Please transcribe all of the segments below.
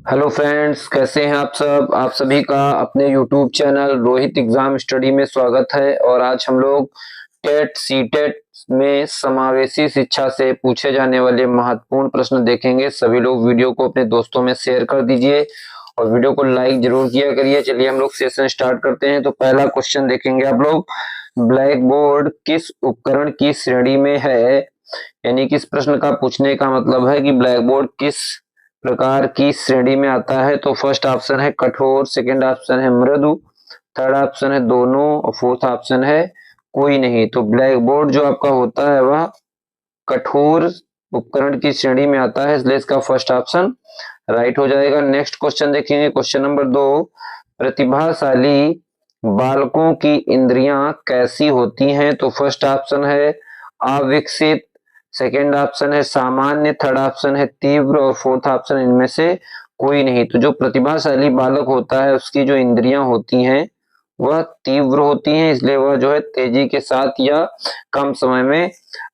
Hello friends, कैसे हैं आप सब। आप सभी का अपने YouTube channel Rohit exam study में स्वागत है। और आज हम लोग टेट सीटेट में समावेशी शिक्षा से पूछे जाने वाले महत्वपूर्ण प्रश्न देखेंगे। सभी लोग वीडियो को अपने दोस्तों में शेयर कर दीजिए और वीडियो को लाइक जरूर किया करिए। चलिए हम लोग सेशन स्टार्ट करते हैं। तो पहला क्वेश्चन देखेंगे आप लोग, ब्लैक बोर्ड किस उपकरण की श्रेणी में है। यानी कि इस प्रश्न का पूछने का मतलब है कि ब्लैक बोर्ड किस प्रकार की श्रेणी में आता है। तो फर्स्ट ऑप्शन है कठोर, सेकंड ऑप्शन है मृदु, थर्ड ऑप्शन है दोनों और फोर्थ ऑप्शन है कोई नहीं। तो ब्लैक बोर्ड जो आपका होता है वह कठोर उपकरण की श्रेणी में आता है, इसलिए इसका फर्स्ट ऑप्शन राइट हो जाएगा। नेक्स्ट क्वेश्चन देखेंगे, क्वेश्चन नंबर 2, प्रतिभाशाली बालकों की इंद्रियां कैसी होती हैं। तो फर्स्ट ऑप्शन है अविकसित, सेकेंड ऑप्शन है सामान्य, थर्ड ऑप्शन है तीव्र और फोर्थ ऑप्शन इनमें से कोई नहीं। तो जो प्रतिभाशाली बालक होता है उसकी जो इंद्रियां होती हैं वह तीव्र होती हैं, इसलिए वह जो है तेजी के साथ या कम समय में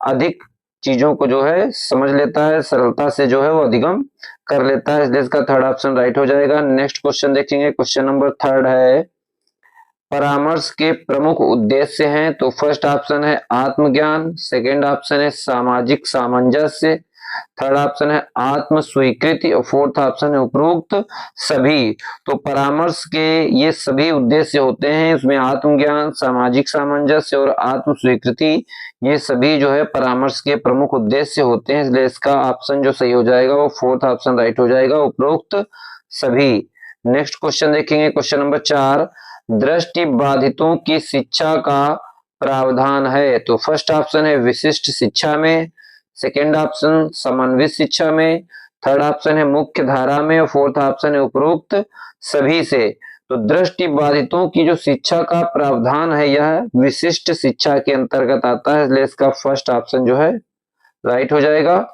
अधिक चीजों को जो है समझ लेता है, सरलता से जो है वो अधिगम कर लेता है, इसलिए इसका थर्ड ऑप्शन राइट हो जाएगा। नेक्स्ट क्वेश्चन देखेंगे, क्वेश्चन नंबर 3 है, परामर्श के प्रमुख उद्देश्य हैं। तो फर्स्ट ऑप्शन है आत्मज्ञान, सेकंड ऑप्शन है सामाजिक सामंजस्य, थर्ड ऑप्शन है आत्म स्वीकृति और फोर्थ ऑप्शन है उपरोक्त सभी। तो परामर्श के ये सभी उद्देश्य होते हैं, उसमें आत्मज्ञान, सामाजिक सामंजस्य और आत्म स्वीकृति ये सभी जो है परामर्श के प्रमुख उद्देश्य होते हैं, इसलिए इसका ऑप्शन जो सही हो जाएगा वो फोर्थ ऑप्शन राइट हो जाएगा, उपरोक्त सभी। नेक्स्ट क्वेश्चन देखेंगे, क्वेश्चन नंबर 4, दृष्टि बाधितों की शिक्षा का प्रावधान है। तो फर्स्ट ऑप्शन है विशिष्ट शिक्षा में, सेकेंड ऑप्शन समन्वित शिक्षा में, थर्ड ऑप्शन है मुख्य धारा में और फोर्थ ऑप्शन है उपरोक्त सभी से। तो दृष्टि बाधितों की जो शिक्षा का प्रावधान है यह विशिष्ट शिक्षा के अंतर्गत आता है, इसलिए इसका फर्स्ट ऑप्शन जो है राइट हो जाएगा,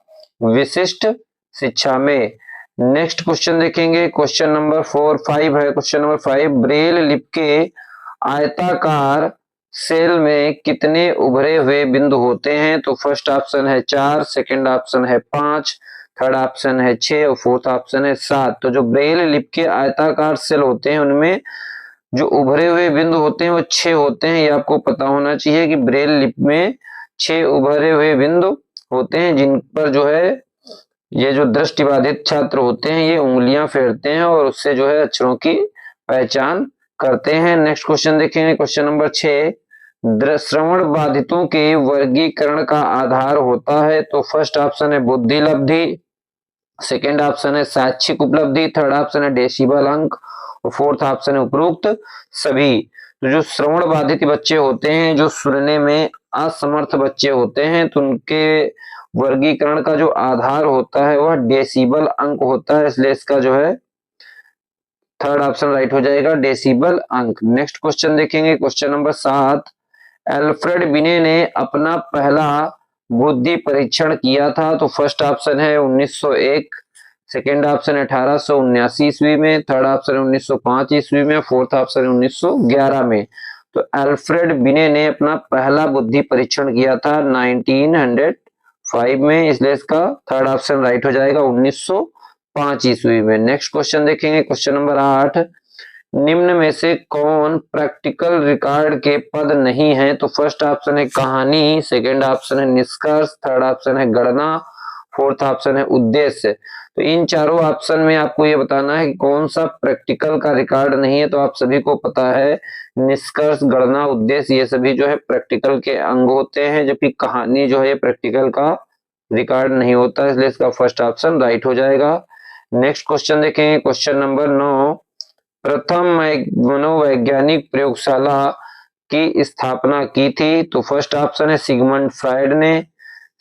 विशिष्ट शिक्षा में। नेक्स्ट क्वेश्चन देखेंगे, क्वेश्चन नंबर 5 है। क्वेश्चन नंबर 5, ब्रेल लिपि के आयताकार सेल में कितने उभरे हुए बिंदु होते हैं। तो फर्स्ट ऑप्शन है 4, सेकंड ऑप्शन है 5, थर्ड ऑप्शन है 6 और फोर्थ ऑप्शन है 7। तो जो ब्रेल लिपि के आयताकार सेल होते हैं उनमें जो उभरे हुए बिंदु होते हैं वो 6 होते हैं। ये आपको पता होना चाहिए कि ब्रेल लिपि में 6 उभरे हुए बिंदु होते हैं, जिन पर जो है ये जो दृष्टिबाधित छात्र होते हैं ये उंगलियां फेरते हैं और उससे जो है अक्षरों की पहचान करते हैं। नेक्स्ट क्वेश्चन देखेंगे, क्वेश्चन नंबर 6, श्रवण बाधितों के वर्गीकरण का आधार होता है। तो फर्स्ट ऑप्शन है बुद्धि लब्धि, सेकेंड ऑप्शन है शैक्षिक उपलब्धि, थर्ड ऑप्शन है डेसिबल अंक और फोर्थ ऑप्शन है उपरोक्त सभी। तो जो श्रवण बाधित बच्चे होते हैं, जो सुनने में असमर्थ बच्चे होते हैं, तो उनके वर्गीकरण का जो आधार होता है वह डेसिबल अंक होता है, इसलिए इसका जो है थर्ड ऑप्शन राइट हो जाएगा, डेसिबल अंक। नेक्स्ट क्वेश्चन देखेंगे, क्वेश्चन नंबर 7, एल्फ्रेड बिने ने अपना पहला बुद्धि परीक्षण किया था। तो फर्स्ट ऑप्शन है 1901, सेकेंड ऑप्शन है 1879 ईस्वी में, थर्ड ऑप्शन है 1905 ईस्वी में, फोर्थ ऑप्शन है 1911 में। तो एल्फ्रेड बिने ने अपना पहला बुद्धि परीक्षण किया था 1905 में, इसलिए इसका थर्ड ऑप्शन राइट हो जाएगा 1905 ईस्वी में। नेक्स्ट क्वेश्चन देखेंगे, क्वेश्चन नंबर 8, निम्न में से कौन प्रैक्टिकल रिकॉर्ड के पद नहीं है। तो फर्स्ट ऑप्शन है कहानी, सेकंड ऑप्शन है निष्कर्ष, थर्ड ऑप्शन है गणना, फोर्थ ऑप्शन है उद्देश्य। तो इन चारों ऑप्शन में आपको ये बताना है कि कौन सा प्रैक्टिकल का रिकॉर्ड नहीं है। तो आप सभी को पता है निष्कर्ष, गणना, उद्देश्य ये सभी जो है प्रैक्टिकल के अंग होते हैं, जबकि कहानी जो है प्रैक्टिकल का रिकॉर्ड नहीं होता, इसलिए इसका फर्स्ट ऑप्शन राइट हो जाएगा। नेक्स्ट क्वेश्चन देखेंगे, क्वेश्चन नंबर 9, प्रथम मनोवैज्ञानिक प्रयोगशाला की स्थापना की थी। तो फर्स्ट ऑप्शन है सिगमंड फ्राइड ने,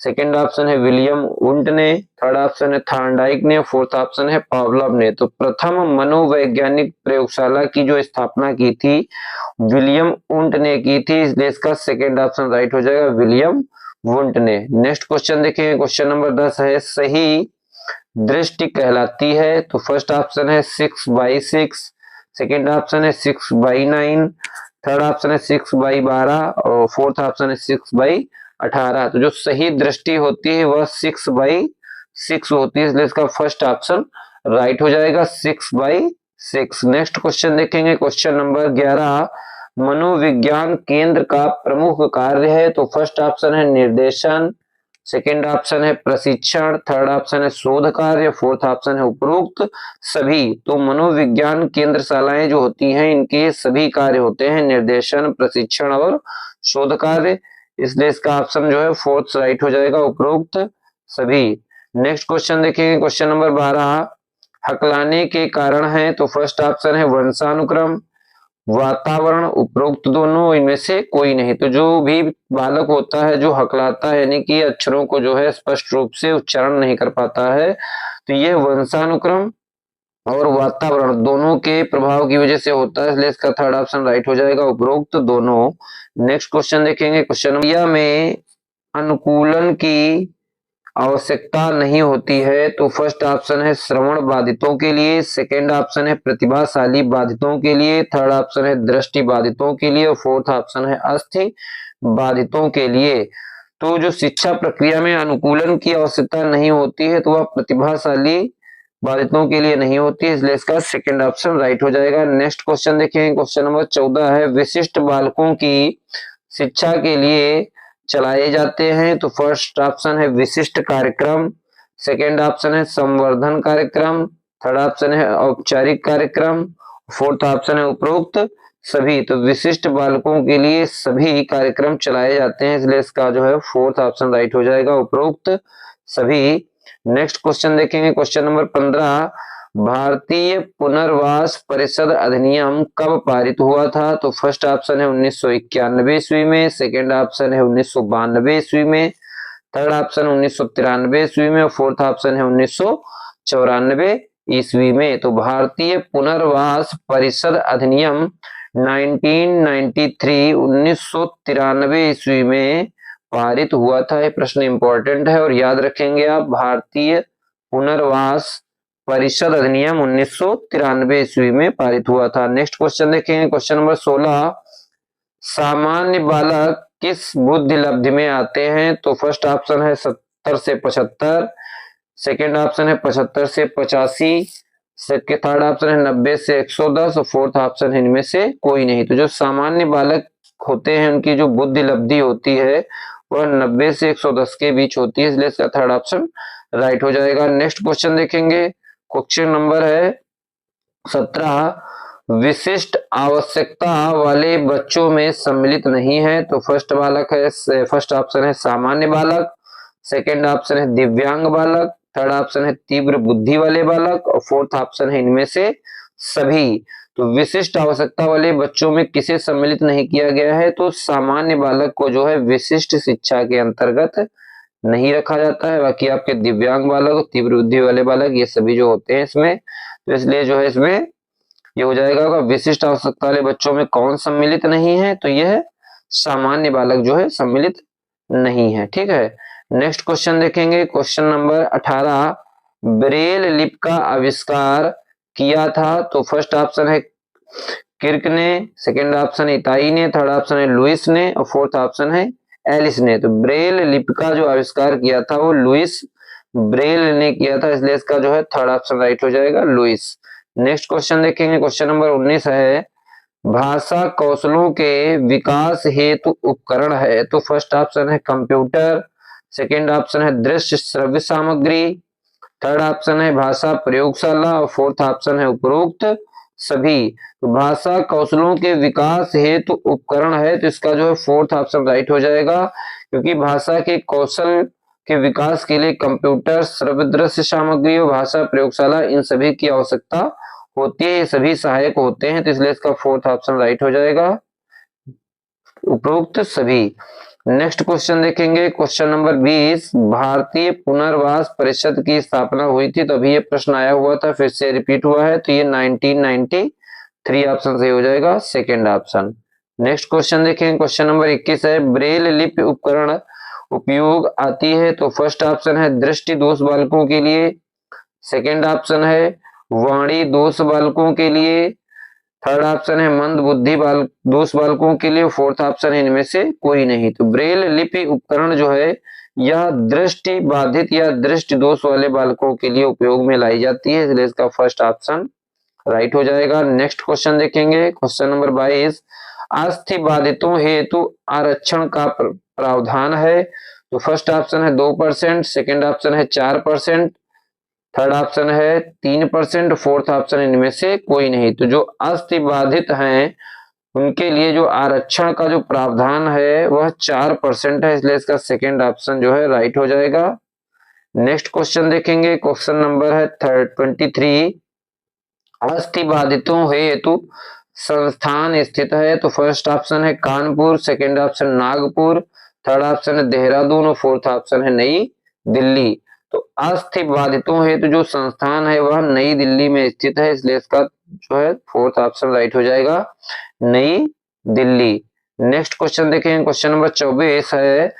सेकेंड ऑप्शन है विलियम वुंट ने, थर्ड ऑप्शन है थॉर्नडाइक ने, फोर्थ ऑप्शन है पावलोव ने। तो प्रथम मनोवैज्ञानिक प्रयोगशाला की जो स्थापना की थी विलियम वुंट ने की थी, इसलिए इसका सेकेंड ऑप्शन राइट हो जाएगा, विलियम वुंट ने। नेक्स्ट क्वेश्चन देखेंगे, क्वेश्चन नंबर 10 है, सही दृष्टि कहलाती है। तो फर्स्ट ऑप्शन है 6/6, सेकेंड ऑप्शन है 6/9, थर्ड ऑप्शन है 6/12 और फोर्थ ऑप्शन है 6/18। तो जो सही दृष्टि होती है वह 6/6 होती है, इसलिए इसका फर्स्ट ऑप्शन राइट हो जाएगा 6/6। नेक्स्ट क्वेश्चन देखेंगे, क्वेश्चन नंबर 11, मनोविज्ञान केंद्र का प्रमुख कार्य है। तो फर्स्ट ऑप्शन है निर्देशन, सेकेंड ऑप्शन है प्रशिक्षण, थर्ड ऑप्शन है शोध कार्य, फोर्थ ऑप्शन है उपरोक्त सभी। तो मनोविज्ञान केंद्रशालाएं जो होती हैं इनके सभी कार्य होते हैं निर्देशन, प्रशिक्षण और शोध कार्य, इसलिए इसका ऑप्शन जो है फोर्थ राइट हो जाएगा, उपरोक्त सभी। नेक्स्ट क्वेश्चन देखेंगे, क्वेश्चन नंबर 12, हकलाने के कारण है। तो फर्स्ट ऑप्शन है वंशानुक्रम, वातावरण, उपरोक्त दोनों, इनमें से कोई नहीं। तो जो भी बालक होता है जो हकलाता है यानी कि अक्षरों को जो है स्पष्ट रूप से उच्चारण नहीं कर पाता है, तो ये वंशानुक्रम और वातावरण दोनों के प्रभाव की वजह से होता है, इसलिए इसका थर्ड ऑप्शन राइट हो जाएगा, उपरोक्त दोनों। नेक्स्ट क्वेश्चन देखेंगे, क्वेश्चन में अनुकूलन की आवश्यकता नहीं होती है। तो फर्स्ट ऑप्शन है श्रवण बाधितों के लिए, सेकंड ऑप्शन है प्रतिभाशाली बाधितों के लिए, थर्ड ऑप्शन है दृष्टि बाधितों के लिए और फोर्थ ऑप्शन है अस्थि बाधितों के लिए। तो जो शिक्षा प्रक्रिया में अनुकूलन की आवश्यकता नहीं होती है तो वह प्रतिभाशाली बाधितों के लिए नहीं होती है, इसलिए इसका सेकंड ऑप्शन राइट हो जाएगा। नेक्स्ट क्वेश्चन देखेंगे, क्वेश्चन नंबर 14 है, विशिष्ट बालकों की शिक्षा के लिए चलाए जाते हैं। तो फर्स्ट ऑप्शन है विशिष्ट कार्यक्रम, सेकंड ऑप्शन है संवर्धन कार्यक्रम, थर्ड ऑप्शन है औपचारिक कार्यक्रम, फोर्थ ऑप्शन है उपरोक्त सभी। तो विशिष्ट बालकों के लिए सभी कार्यक्रम चलाए जाते हैं, इसलिए इसका जो है फोर्थ ऑप्शन राइट हो जाएगा, उपरोक्त सभी। नेक्स्ट क्वेश्चन देखेंगे, क्वेश्चन नंबर 15, भारतीय पुनर्वास परिषद अधिनियम कब पारित हुआ था। तो फर्स्ट ऑप्शन है 1991 ईस्वी में, सेकेंड ऑप्शन है 1992 ईस्वी में, थर्ड ऑप्शन 1993 ईस्वी में और फोर्थ ऑप्शन है 1994 ईस्वी में। तो भारतीय पुनर्वास परिषद अधिनियम 1993 ईस्वी में पारित हुआ था। ये प्रश्न इंपॉर्टेंट है और याद रखेंगे आप, भारतीय पुनर्वास परिषद अधिनियम 1993 ईस्वी में पारित हुआ था। नेक्स्ट क्वेश्चन देखेंगे, क्वेश्चन नंबर 16, सामान्य बालक किस बुद्धि लब्धि में आते हैं। तो फर्स्ट ऑप्शन है 70 से 75, सेकेंड ऑप्शन है 75 से 85, थर्ड ऑप्शन है 90 से 110 और फोर्थ ऑप्शन है इनमें से कोई नहीं। तो जो सामान्य बालक होते हैं उनकी जो बुद्धि लब्धि होती है वह 90 से 110 के बीच होती है, इसलिए इसका थर्ड ऑप्शन राइट हो जाएगा। नेक्स्ट क्वेश्चन देखेंगे, क्वेश्चन नंबर है 17, विशिष्ट आवश्यकता वाले बच्चों में सम्मिलित नहीं है। तो फर्स्ट ऑप्शन है सामान्य बालक, सेकंड ऑप्शन है दिव्यांग बालक, थर्ड ऑप्शन है तीव्र बुद्धि वाले बालक और फोर्थ ऑप्शन है इनमें से सभी। तो विशिष्ट आवश्यकता वाले बच्चों में किसे सम्मिलित नहीं किया गया है, तो सामान्य बालक को जो है विशिष्ट शिक्षा के अंतर्गत नहीं रखा जाता है। बाकी आपके दिव्यांग बालक, तीव्र बुद्धि वाले बालक, ये सभी जो होते हैं इसमें, तो इसलिए जो है इसमें ये हो जाएगा विशिष्ट आवश्यकता वाले बच्चों में कौन सम्मिलित नहीं है, तो यह सामान्य बालक जो है सम्मिलित नहीं है। ठीक है, नेक्स्ट क्वेश्चन देखेंगे, क्वेश्चन नंबर 18, ब्रेल लिपि का आविष्कार किया था। तो फर्स्ट ऑप्शन है किर्क ने, सेकेंड ऑप्शन है इताई ने, थर्ड ऑप्शन है लुइस ने और फोर्थ ऑप्शन है एलिस ने। तो ब्रेल लिपि का जो आविष्कार किया था वो लुइस ब्रेल ने किया था, इसलिए इसका जो है थर्ड ऑप्शन राइट हो जाएगा, लुइस। नेक्स्ट क्वेश्चन देखेंगे, क्वेश्चन नंबर 19 है, भाषा कौशलों के विकास हेतु उपकरण है। तो फर्स्ट ऑप्शन है कंप्यूटर, सेकेंड ऑप्शन है दृश्य श्रव्य सामग्री, थर्ड ऑप्शन है भाषा प्रयोगशाला और फोर्थ ऑप्शन है उपरोक्त सभी। तो भाषा कौशलों के विकास हेतु उपकरण है, तो इसका जो है फोर्थ ऑप्शन राइट हो जाएगा, क्योंकि भाषा के कौशल के विकास के लिए कंप्यूटर, श्रव्य दृश्य सामग्री और भाषा प्रयोगशाला इन सभी की आवश्यकता होती है, ये सभी सहायक होते हैं, तो इसलिए इसका फोर्थ ऑप्शन राइट हो जाएगा, उपरोक्त सभी। नेक्स्ट क्वेश्चन देखेंगे, क्वेश्चन नंबर 20, भारतीय पुनर्वास परिषद की स्थापना हुई थी। तो अभी ये प्रश्न आया हुआ था, फिर से रिपीट हुआ है, तो ये 1993 ऑप्शन सही हो जाएगा, सेकेंड ऑप्शन। नेक्स्ट क्वेश्चन देखेंगे, क्वेश्चन नंबर 21 है, ब्रेल लिपि उपकरण उपयोग आती है। तो फर्स्ट ऑप्शन है दृष्टि दोष बालकों के लिए, सेकेंड ऑप्शन है वाणी दोष बालकों के लिए, थर्ड ऑप्शन है मंद बुद्धि दोष बालकों के लिए, फोर्थ ऑप्शन है इनमें से कोई नहीं। तो ब्रेल लिपि उपकरण जो है यह दृष्टि बाधित या दृष्टि दोष वाले बालकों के लिए उपयोग में लाई जाती है, इसलिए इसका फर्स्ट ऑप्शन राइट हो जाएगा। नेक्स्ट क्वेश्चन देखेंगे, क्वेश्चन नंबर 22, अस्थि बाधितों हेतु आरक्षण का प्रावधान है। तो फर्स्ट ऑप्शन है 2%, सेकेंड ऑप्शन है 4%, थर्ड ऑप्शन है 3%, फोर्थ ऑप्शन इनमें से कोई नहीं। तो जो अस्थि बाधित हैं उनके लिए जो आरक्षण का जो प्रावधान है वह 4% है, इसलिए इसका सेकेंड ऑप्शन जो है राइट हो जाएगा। नेक्स्ट क्वेश्चन देखेंगे, क्वेश्चन नंबर है 23, अस्थि बाधितों हेतु संस्थान स्थित है। तो फर्स्ट ऑप्शन है Kanpur, second option Nagpur, third option है देहरादून और फोर्थ ऑप्शन है नई दिल्ली। तो अस्थि बाधितों हेतु जो संस्थान है वह नई दिल्ली में स्थित है, इसलिए इसका जो है फोर्थ ऑप्शन राइट हो जाएगा, नई दिल्ली। नेक्स्ट क्वेश्चन देखें, क्वेश्चन नंबर 24 है,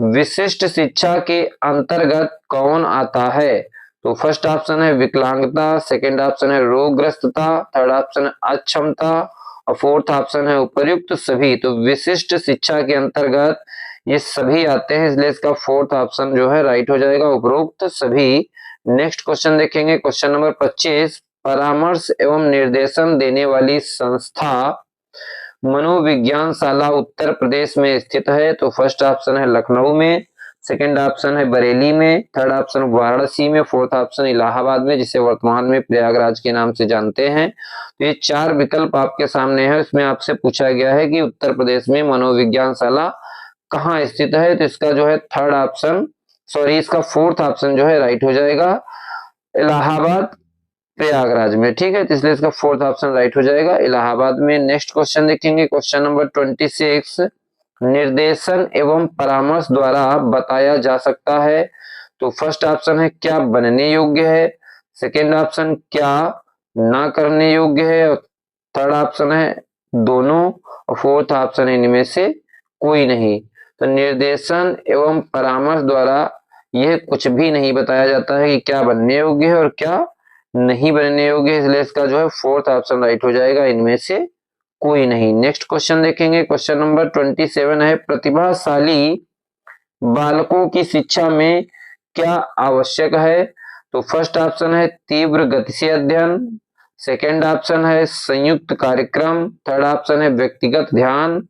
विशिष्ट शिक्षा के अंतर्गत कौन आता है। तो फर्स्ट ऑप्शन है विकलांगता, सेकेंड ऑप्शन है रोगग्रस्तता, थर्ड ऑप्शन है अक्षमता और फोर्थ ऑप्शन है उपर्युक्त सभी। तो विशिष्ट शिक्षा के अंतर्गत ये सभी आते हैं, इसलिए इसका फोर्थ ऑप्शन जो है राइट हो जाएगा, उपरोक्त सभी। नेक्स्ट क्वेश्चन देखेंगे, क्वेश्चन नंबर 25, परामर्श एवं निर्देशन देने वाली संस्था मनोविज्ञान शाला उत्तर प्रदेश में स्थित है। तो फर्स्ट ऑप्शन है लखनऊ में, सेकेंड ऑप्शन है बरेली में, थर्ड ऑप्शन वाराणसी में, फोर्थ ऑप्शन इलाहाबाद में, जिसे वर्तमान में प्रयागराज के नाम से जानते हैं। तो ये चार विकल्प आपके सामने है, इसमें आपसे पूछा गया है कि उत्तर प्रदेश में मनोविज्ञान शाला कहाँ स्थित है। तो इसका जो है थर्ड ऑप्शन, सॉरी इसका फोर्थ ऑप्शन जो है राइट हो जाएगा, इलाहाबाद प्रयागराज में, ठीक है। तो इसलिए इसका फोर्थ ऑप्शन राइट हो जाएगा, इलाहाबाद में। नेक्स्ट क्वेश्चन देखेंगे, क्वेश्चन नंबर 26, निर्देशन एवं परामर्श द्वारा बताया जा सकता है। तो फर्स्ट ऑप्शन है क्या बनने योग्य है, सेकेंड ऑप्शन क्या ना करने योग्य है, और थर्ड ऑप्शन है दोनों, और फोर्थ ऑप्शन इनमें से कोई नहीं। तो निर्देशन एवं परामर्श द्वारा यह कुछ भी नहीं बताया जाता है कि क्या बनने योग्य है और क्या नहीं बनने योग्य है, इसलिए इसका जो है फोर्थ ऑप्शन राइट हो जाएगा, इनमें से कोई नहीं। नेक्स्ट क्वेश्चन देखेंगे, क्वेश्चन नंबर 27 है, प्रतिभाशाली बालकों की शिक्षा में क्या आवश्यक है। तो फर्स्ट ऑप्शन है तीव्र गति से अध्ययन, सेकेंड ऑप्शन है संयुक्त कार्यक्रम, थर्ड ऑप्शन है व्यक्तिगत ध्यान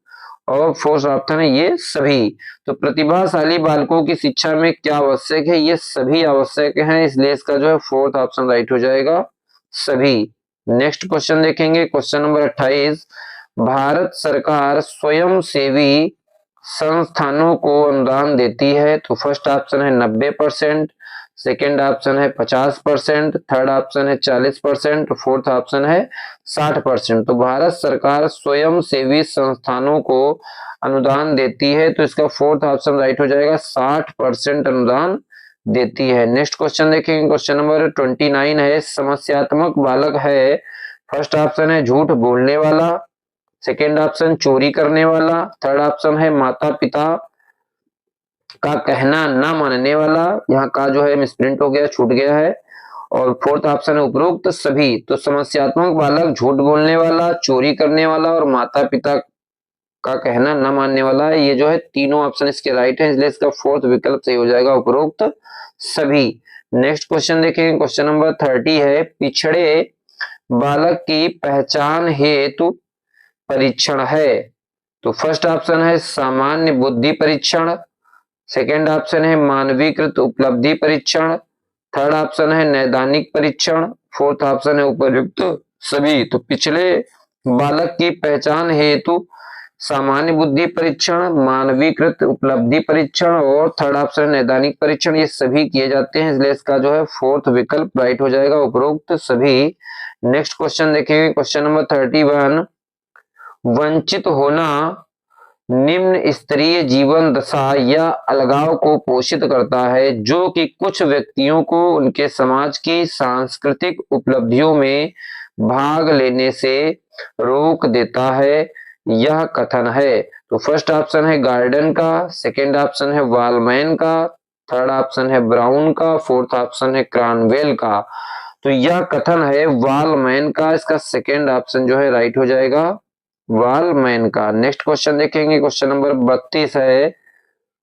और फोर्थ ऑप्शन है ये सभी। तो प्रतिभाशाली बालकों की शिक्षा में क्या आवश्यक है, ये सभी आवश्यक है, इसलिए इसका जो है फोर्थ ऑप्शन राइट हो जाएगा, सभी। नेक्स्ट क्वेश्चन देखेंगे, क्वेश्चन नंबर 28, भारत सरकार स्वयंसेवी संस्थानों को अनुदान देती है। तो फर्स्ट ऑप्शन है 90%, सेकेंड ऑप्शन है 50%, थर्ड ऑप्शन है 40%, फोर्थ ऑप्शन है 60%। तो भारत सरकार स्वयंसेवी संस्थानों को अनुदान देती है, तो इसका फोर्थ ऑप्शन राइट हो जाएगा, 60% अनुदान देती है। नेक्स्ट क्वेश्चन देखेंगे, क्वेश्चन नंबर 29 है, समस्यात्मक बालक है। फर्स्ट ऑप्शन है झूठ बोलने वाला, सेकेंड ऑप्शन चोरी करने वाला, थर्ड ऑप्शन है माता पिता का कहना ना मानने वाला, यहाँ का जो है मिसप्रिंट हो गया, छूट गया है, और फोर्थ ऑप्शन है उपरोक्त सभी। तो समस्यात्मक बालक झूठ बोलने वाला, चोरी करने वाला और माता पिता का कहना न मानने वाला है, ये जो है तीनों ऑप्शन इसके राइट है, इसलिए इसका फोर्थ विकल्प सही हो जाएगा, उपरोक्त सभी। नेक्स्ट क्वेश्चन देखेंगे, क्वेश्चन नंबर 30 है, पिछड़े बालक की पहचान हेतु परीक्षण है। तो फर्स्ट ऑप्शन है सामान्य बुद्धि परीक्षण, सेकेंड ऑप्शन है मानवीकृत उपलब्धि परीक्षण, थर्ड ऑप्शन है नैदानिक परीक्षण, फोर्थ ऑप्शन है उपर्युक्त सभी। तो पिछले बालक की पहचान हेतु सामान्य बुद्धि परीक्षण, मानवीकृत उपलब्धि परीक्षण और थर्ड ऑप्शन नैदानिक परीक्षण, ये सभी किए जाते हैं, इसलिए इसका जो है फोर्थ विकल्प राइट हो जाएगा, उपरोक्त सभी। नेक्स्ट क्वेश्चन देखेंगे, क्वेश्चन नंबर 31, वंचित होना निम्न स्तरीय जीवन दशा या अलगाव को पोषित करता है, जो कि कुछ व्यक्तियों को उनके समाज की सांस्कृतिक उपलब्धियों में भाग लेने से रोक देता है, यह कथन है। तो फर्स्ट ऑप्शन है गार्डन का, सेकेंड ऑप्शन है वालमैन का, थर्ड ऑप्शन है ब्राउन का, फोर्थ ऑप्शन है क्रॉनवेल का। तो यह कथन है वालमैन का, इसका सेकेंड ऑप्शन जो है राइट हो जाएगा, वालमैन का। नेक्स्ट क्वेश्चन देखेंगे, क्वेश्चन नंबर 32 है,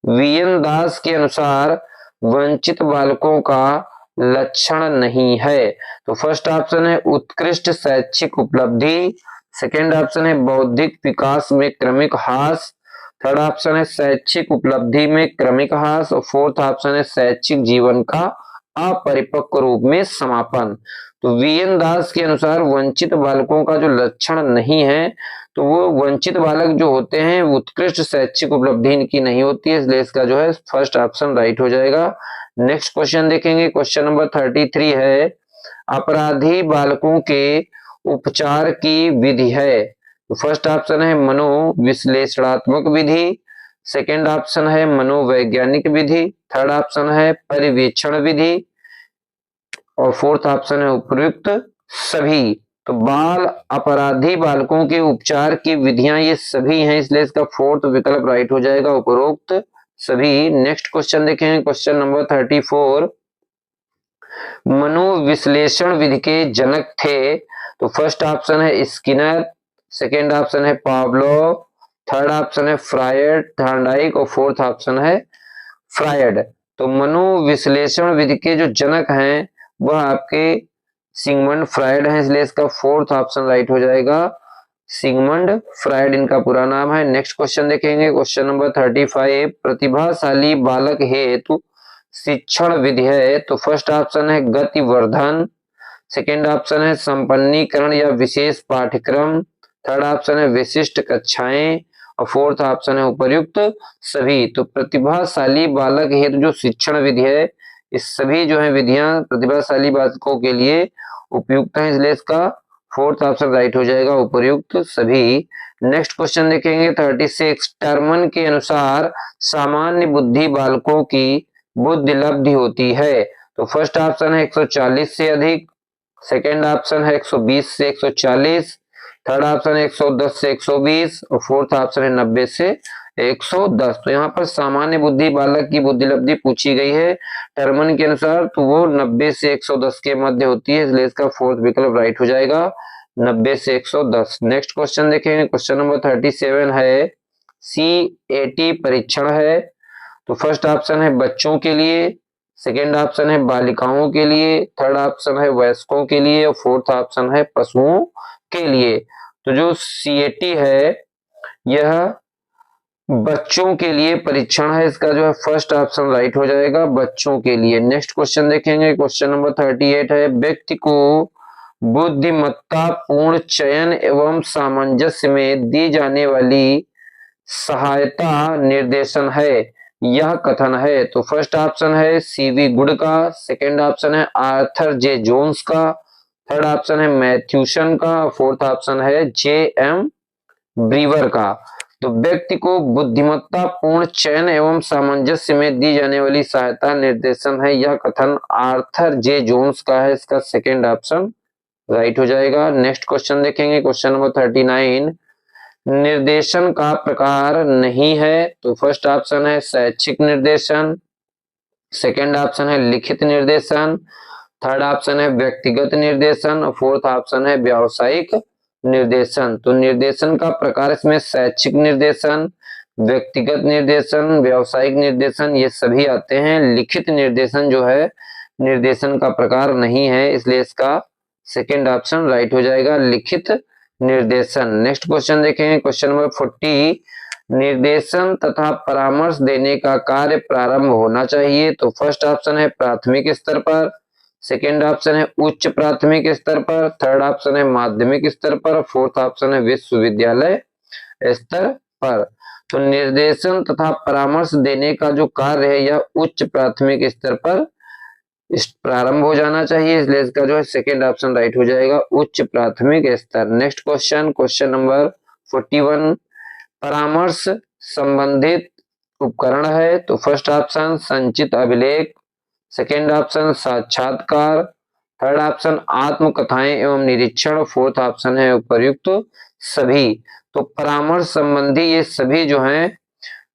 वीएन दास के अनुसार वंचित बालकों का लक्षण नहीं है? तो फर्स्ट ऑप्शन है उत्कृष्ट शैक्षिक उपलब्धि, सेकेंड ऑप्शन है बौद्धिक विकास में क्रमिक ह्रास, थर्ड ऑप्शन है शैक्षिक उपलब्धि में क्रमिक ह्रास और फोर्थ ऑप्शन है शैक्षिक जीवन का अपरिपक्व रूप में समापन। तो वीएन दास के अनुसार वंचित बालकों का जो लक्षण नहीं है, तो वो वंचित बालक जो होते हैं उत्कृष्ट शैक्षिक उपलब्धि इनकी नहीं होती है, इसलिए इसका जो है फर्स्ट ऑप्शन राइट हो जाएगा। नेक्स्ट क्वेश्चन देखेंगे, क्वेश्चन नंबर 33 है अपराधी बालकों के उपचार की विधि है? तो फर्स्ट ऑप्शन है मनोविश्लेषणात्मक विधि, सेकेंड ऑप्शन है मनोवैज्ञानिक विधि, थर्ड ऑप्शन है परिवेक्षण विधि और फोर्थ ऑप्शन है उपयुक्त सभी। तो बाल अपराधी बालकों के उपचार की विधियां ये सभी हैं, इसलिए इसका फोर्थ विकल्प राइट हो जाएगा, उपरोक्त सभी। नेक्स्ट क्वेश्चन देखें, क्वेश्चन नंबर 34 मनोविश्लेषण विधि के जनक थे? तो फर्स्ट ऑप्शन है स्किनर, सेकेंड ऑप्शन है पावलोव, थर्ड ऑप्शन है फ्रायड थॉर्नडाइक और फोर्थ ऑप्शन है फ्रायड। तो मनोविश्लेषण विधि के जो जनक हैं वह आपके सिगमंड फ्रायड हैं, इसलिए इसका फोर्थ ऑप्शन राइट हो जाएगा, सिगमंड फ्रायड इनका पूरा नाम है। नेक्स्ट क्वेश्चन देखेंगे, क्वेश्चन नंबर 35 प्रतिभाशाली बालक हेतु शिक्षण विधि है? तो फर्स्ट ऑप्शन है गतिवर्धन, सेकेंड ऑप्शन है संपन्नीकरण या विशेष पाठ्यक्रम, थर्ड ऑप्शन है विशिष्ट कक्षाएं और फोर्थ ऑप्शन है उपर्युक्त सभी। तो प्रतिभाशाली बालक हेतु जो शिक्षण विधि है, इस सभी जो है विधियां प्रतिभाशाली बालकों के लिए उपयुक्त हैं, इसलिए इसका फोर्थ ऑप्शन राइट हो जाएगा, उपर्युक्त सभी। नेक्स्ट क्वेश्चन देखेंगे 36 टर्मन के अनुसार सामान्य बुद्धि बालकों की बुद्धि लब्धि होती है? तो फर्स्ट ऑप्शन है 140 से अधिक, सेकेंड ऑप्शन है 120 से 140, थर्ड ऑप्शन है 110 से 120 और फोर्थ ऑप्शन है 90 से 110। तो यहाँ पर सामान्य बुद्धि बालक की बुद्धि लब्धि पूछी गई है टर्मन के अनुसार, तो वो 90 से 110 के मध्य होती है, इसलिए इसका फोर्थ विकल्प राइट हो जाएगा, 90 से 110। नेक्स्ट क्वेश्चन देखेंगे, क्वेश्चन नंबर 37 है CAT परीक्षण है? तो फर्स्ट ऑप्शन है बच्चों के लिए, सेकेंड ऑप्शन है बालिकाओं के लिए, थर्ड ऑप्शन है वयस्कों के लिए और फोर्थ ऑप्शन है पशुओं के लिए। तो जो CAT है यह बच्चों के लिए परीक्षण है, इसका जो है फर्स्ट ऑप्शन राइट हो जाएगा, बच्चों के लिए। नेक्स्ट क्वेश्चन देखेंगे, क्वेश्चन नंबर 38 है व्यक्ति को बुद्धिमत्ता पूर्ण चयन एवं सामंजस्य में दी जाने वाली सहायता निर्देशन है, यह कथन है? तो फर्स्ट ऑप्शन है CV गुड का, सेकेंड ऑप्शन है आर्थर J जोन्स का, थर्ड ऑप्शन है मैथ्यूसन का, फोर्थ ऑप्शन है JM ब्रीवर का। तो व्यक्ति को बुद्धिमत्ता पूर्ण चयन एवं सामंजस्य में दी जाने वाली सहायता निर्देशन है, यह कथन आर्थर J जोन्स का है, इसका सेकेंड ऑप्शन राइट हो जाएगा। नेक्स्ट क्वेश्चन देखेंगे, क्वेश्चन नंबर 39 निर्देशन का प्रकार नहीं है? तो फर्स्ट ऑप्शन है शैक्षिक निर्देशन, सेकेंड ऑप्शन है लिखित निर्देशन, थर्ड ऑप्शन है व्यक्तिगत निर्देशन और फोर्थ ऑप्शन है व्यावसायिक निर्देशन। तो निर्देशन का प्रकार इसमें शैक्षिक निर्देशन, व्यक्तिगत निर्देशन, व्यावसायिक निर्देशन ये सभी आते हैं। लिखित निर्देशन जो है निर्देशन का प्रकार नहीं है, इसलिए इसका सेकेंड ऑप्शन राइट हो जाएगा, लिखित निर्देशन। नेक्स्ट क्वेश्चन देखेंगे, क्वेश्चन नंबर 40 निर्देशन तथा परामर्श देने का कार्य प्रारंभ होना चाहिए? तो फर्स्ट ऑप्शन है प्राथमिक स्तर पर, सेकेंड ऑप्शन है उच्च प्राथमिक स्तर पर, थर्ड ऑप्शन है माध्यमिक स्तर पर, फोर्थ ऑप्शन है विश्वविद्यालय स्तर पर। तो निर्देशन तथा परामर्श देने का जो कार्य है यह उच्च प्राथमिक स्तर पर प्रारंभ हो जाना चाहिए, इसलिए इसका जो है सेकेंड ऑप्शन राइट हो जाएगा, उच्च प्राथमिक स्तर। नेक्स्ट क्वेश्चन, क्वेश्चन नंबर 41 परामर्श संबंधित उपकरण है? तो फर्स्ट ऑप्शन संचित अभिलेख, सेकेंड ऑप्शन साक्षात्कार, थर्ड ऑप्शन आत्मकथाएं एवं निरीक्षण, फोर्थ ऑप्शन है उपर्युक्त सभी। तो परामर्श संबंधी ये सभी जो हैं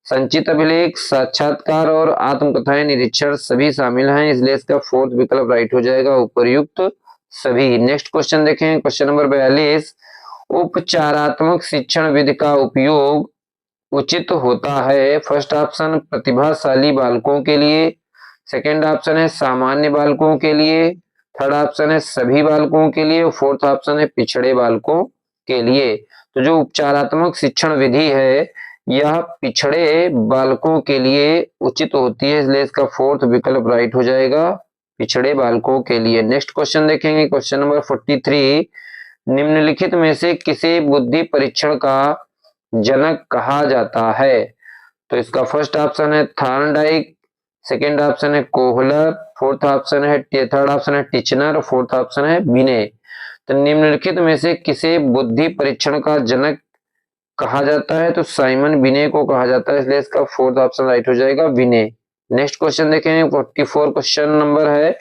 संचित अभिलेख, साक्षात्कार और आत्मकथाएं निरीक्षण सभी शामिल हैं, इसलिए इसका फोर्थ विकल्प राइट हो जाएगा, उपर्युक्त सभी। नेक्स्ट क्वेश्चन देखें, क्वेश्चन नंबर 42 उपचारात्मक शिक्षण विधि का उपयोग उचित होता है? फर्स्ट ऑप्शन प्रतिभाशाली बालकों के लिए, सेकंड ऑप्शन है सामान्य बालकों के लिए, थर्ड ऑप्शन है सभी बालकों के लिए और फोर्थ ऑप्शन है पिछड़े बालकों के लिए। तो जो उपचारात्मक शिक्षण विधि है यह पिछड़े बालकों के लिए उचित होती है, इसलिए इसका फोर्थ विकल्प राइट हो जाएगा, पिछड़े बालकों के लिए। नेक्स्ट क्वेश्चन देखेंगे, क्वेश्चन नंबर 43, निम्नलिखित में से किसे बुद्धि परीक्षण का जनक कहा जाता है? तो इसका फर्स्ट ऑप्शन है थॉर्नडाइक, सेकेंड ऑप्शन है कोहलर, फोर्थ ऑप्शन है थर्ड ऑप्शन है टिचनर, फोर्थ ऑप्शन है बिने। तो निम्नलिखित में से किसे बुद्धि परीक्षण का जनक कहा जाता है? तो साइमन बिने को कहा जाता है, इसलिए इसका फोर्थ ऑप्शन राइट हो जाएगा, बिने। नेक्स्ट क्वेश्चन देखेंगे, 44 क्वेश्चन नंबर है,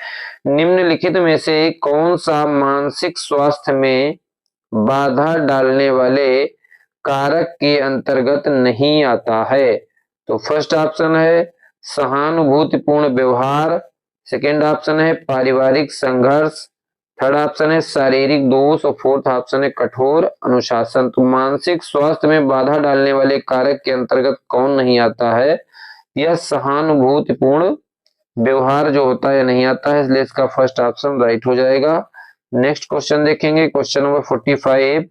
निम्नलिखित में से कौन सा मानसिक स्वास्थ्य में बाधा डालने वाले कारक के अंतर्गत नहीं आता है? तो फर्स्ट ऑप्शन है सहानुभूतिपूर्ण व्यवहार, सेकेंड ऑप्शन है पारिवारिक संघर्ष, थर्ड ऑप्शन है शारीरिक दोष और फोर्थ ऑप्शन है कठोर अनुशासन। तो मानसिक स्वास्थ्य में बाधा डालने वाले कारक के अंतर्गत कौन नहीं आता है? यह सहानुभूतिपूर्ण व्यवहार जो होता है नहीं आता है, इसलिए इसका फर्स्ट ऑप्शन राइट हो जाएगा। नेक्स्ट क्वेश्चन देखेंगे, क्वेश्चन नंबर 45,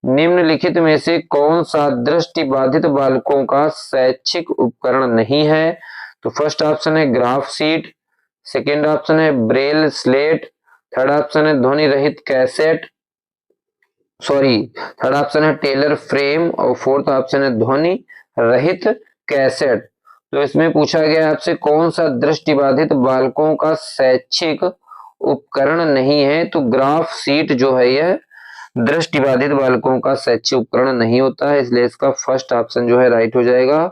निम्नलिखित में से कौन सा दृष्टि बाधित बालकों का शैक्षिक उपकरण नहीं है? तो फर्स्ट ऑप्शन है ग्राफ सीट, सेकेंड ऑप्शन है ब्रेल स्लेट, थर्ड ऑप्शन है ध्वनि रहित कैसेट, थर्ड ऑप्शन है टेलर फ्रेम और फोर्थ ऑप्शन है ध्वनि रहित कैसेट। तो इसमें पूछा गया आपसे कौन सा दृष्टिबाधित बालकों का शैक्षिक उपकरण नहीं है? तो ग्राफ सीट जो है यह दृष्टिबाधित बालकों का शैक्षिक उपकरण नहीं होता है, इसलिए इसका फर्स्ट ऑप्शन जो है राइट हो जाएगा,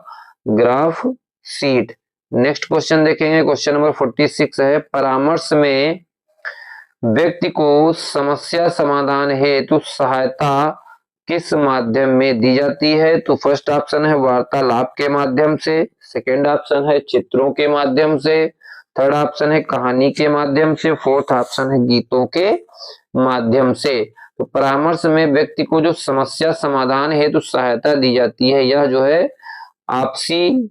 ग्राफ सीट। नेक्स्ट क्वेश्चन देखेंगे, क्वेश्चन नंबर 46 है, परामर्श में व्यक्ति को समस्या समाधान हेतु सहायता किस माध्यम में दी जाती है? तो फर्स्ट ऑप्शन है वार्तालाप के माध्यम से, सेकेंड ऑप्शन है चित्रों के माध्यम से, थर्ड ऑप्शन है कहानी के माध्यम से, फोर्थ ऑप्शन है गीतों के माध्यम से। तो परामर्श में व्यक्ति को जो समस्या समाधान हेतु सहायता दी जाती है यह जो है आपसी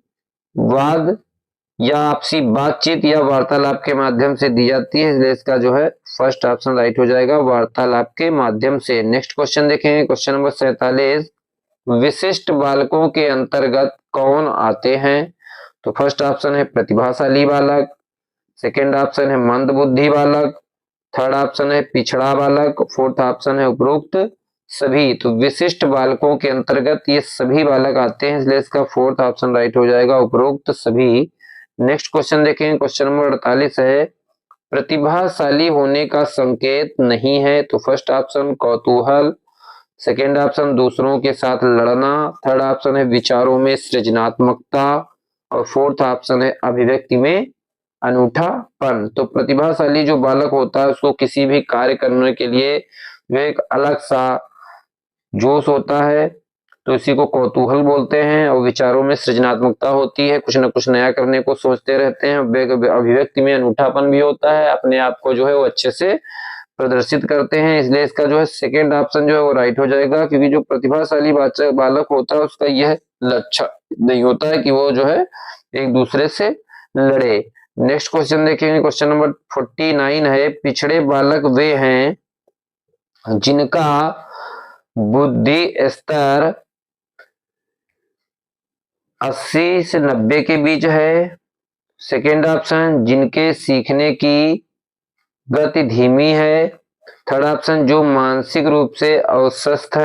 वाद या आपसी बातचीत या वार्तालाप के माध्यम से दी जाती है, इसलिए इसका जो है फर्स्ट ऑप्शन राइट हो जाएगा, वार्तालाप के माध्यम से। नेक्स्ट क्वेश्चन देखेंगे, क्वेश्चन नंबर 47, विशिष्ट बालकों के अंतर्गत कौन आते हैं? तो फर्स्ट ऑप्शन है प्रतिभाशाली बालक, सेकेंड ऑप्शन है मंद बुद्धि बालक, थर्ड ऑप्शन है पिछड़ा बालक, फोर्थ ऑप्शन है उपरोक्त सभी। तो विशिष्ट बालकों के अंतर्गत ये सभी बालक आते हैं, इसलिए इसका फोर्थ ऑप्शन राइट हो जाएगा, उपरोक्त सभी। नेक्स्ट क्वेश्चन देखें, क्वेश्चन नंबर 48 है, प्रतिभाशाली होने का संकेत नहीं है? तो फर्स्ट ऑप्शन कौतूहल, सेकेंड ऑप्शन दूसरों के साथ लड़ना, थर्ड ऑप्शन है विचारों में सृजनात्मकता और फोर्थ ऑप्शन है अभिव्यक्ति में अनूठापन। तो प्रतिभाशाली जो बालक होता है उसको किसी भी कार्य करने के लिए जो एक अलग सा जोश होता है, तो इसी को कौतूहल बोलते हैं, और विचारों में सृजनात्मकता होती है, कुछ न कुछ नया करने को सोचते रहते हैं, अभिव्यक्ति में अनूठापन भी होता है, अपने आप को जो है वो अच्छे से प्रदर्शित करते हैं, इसलिए इसका जो है सेकेंड ऑप्शन जो है वो राइट हो जाएगा, क्योंकि जो प्रतिभाशाली बालक होता है उसका यह लक्षण नहीं होता है कि वो जो है एक दूसरे से लड़े। नेक्स्ट क्वेश्चन देखेंगे, क्वेश्चन नंबर 49 है, पिछड़े बालक वे हैं जिनका बुद्धि स्तर 80 से 90 के बीच है, सेकेंड ऑप्शन जिनके सीखने की गति धीमी है, थर्ड ऑप्शन जो मानसिक रूप से अस्वस्थ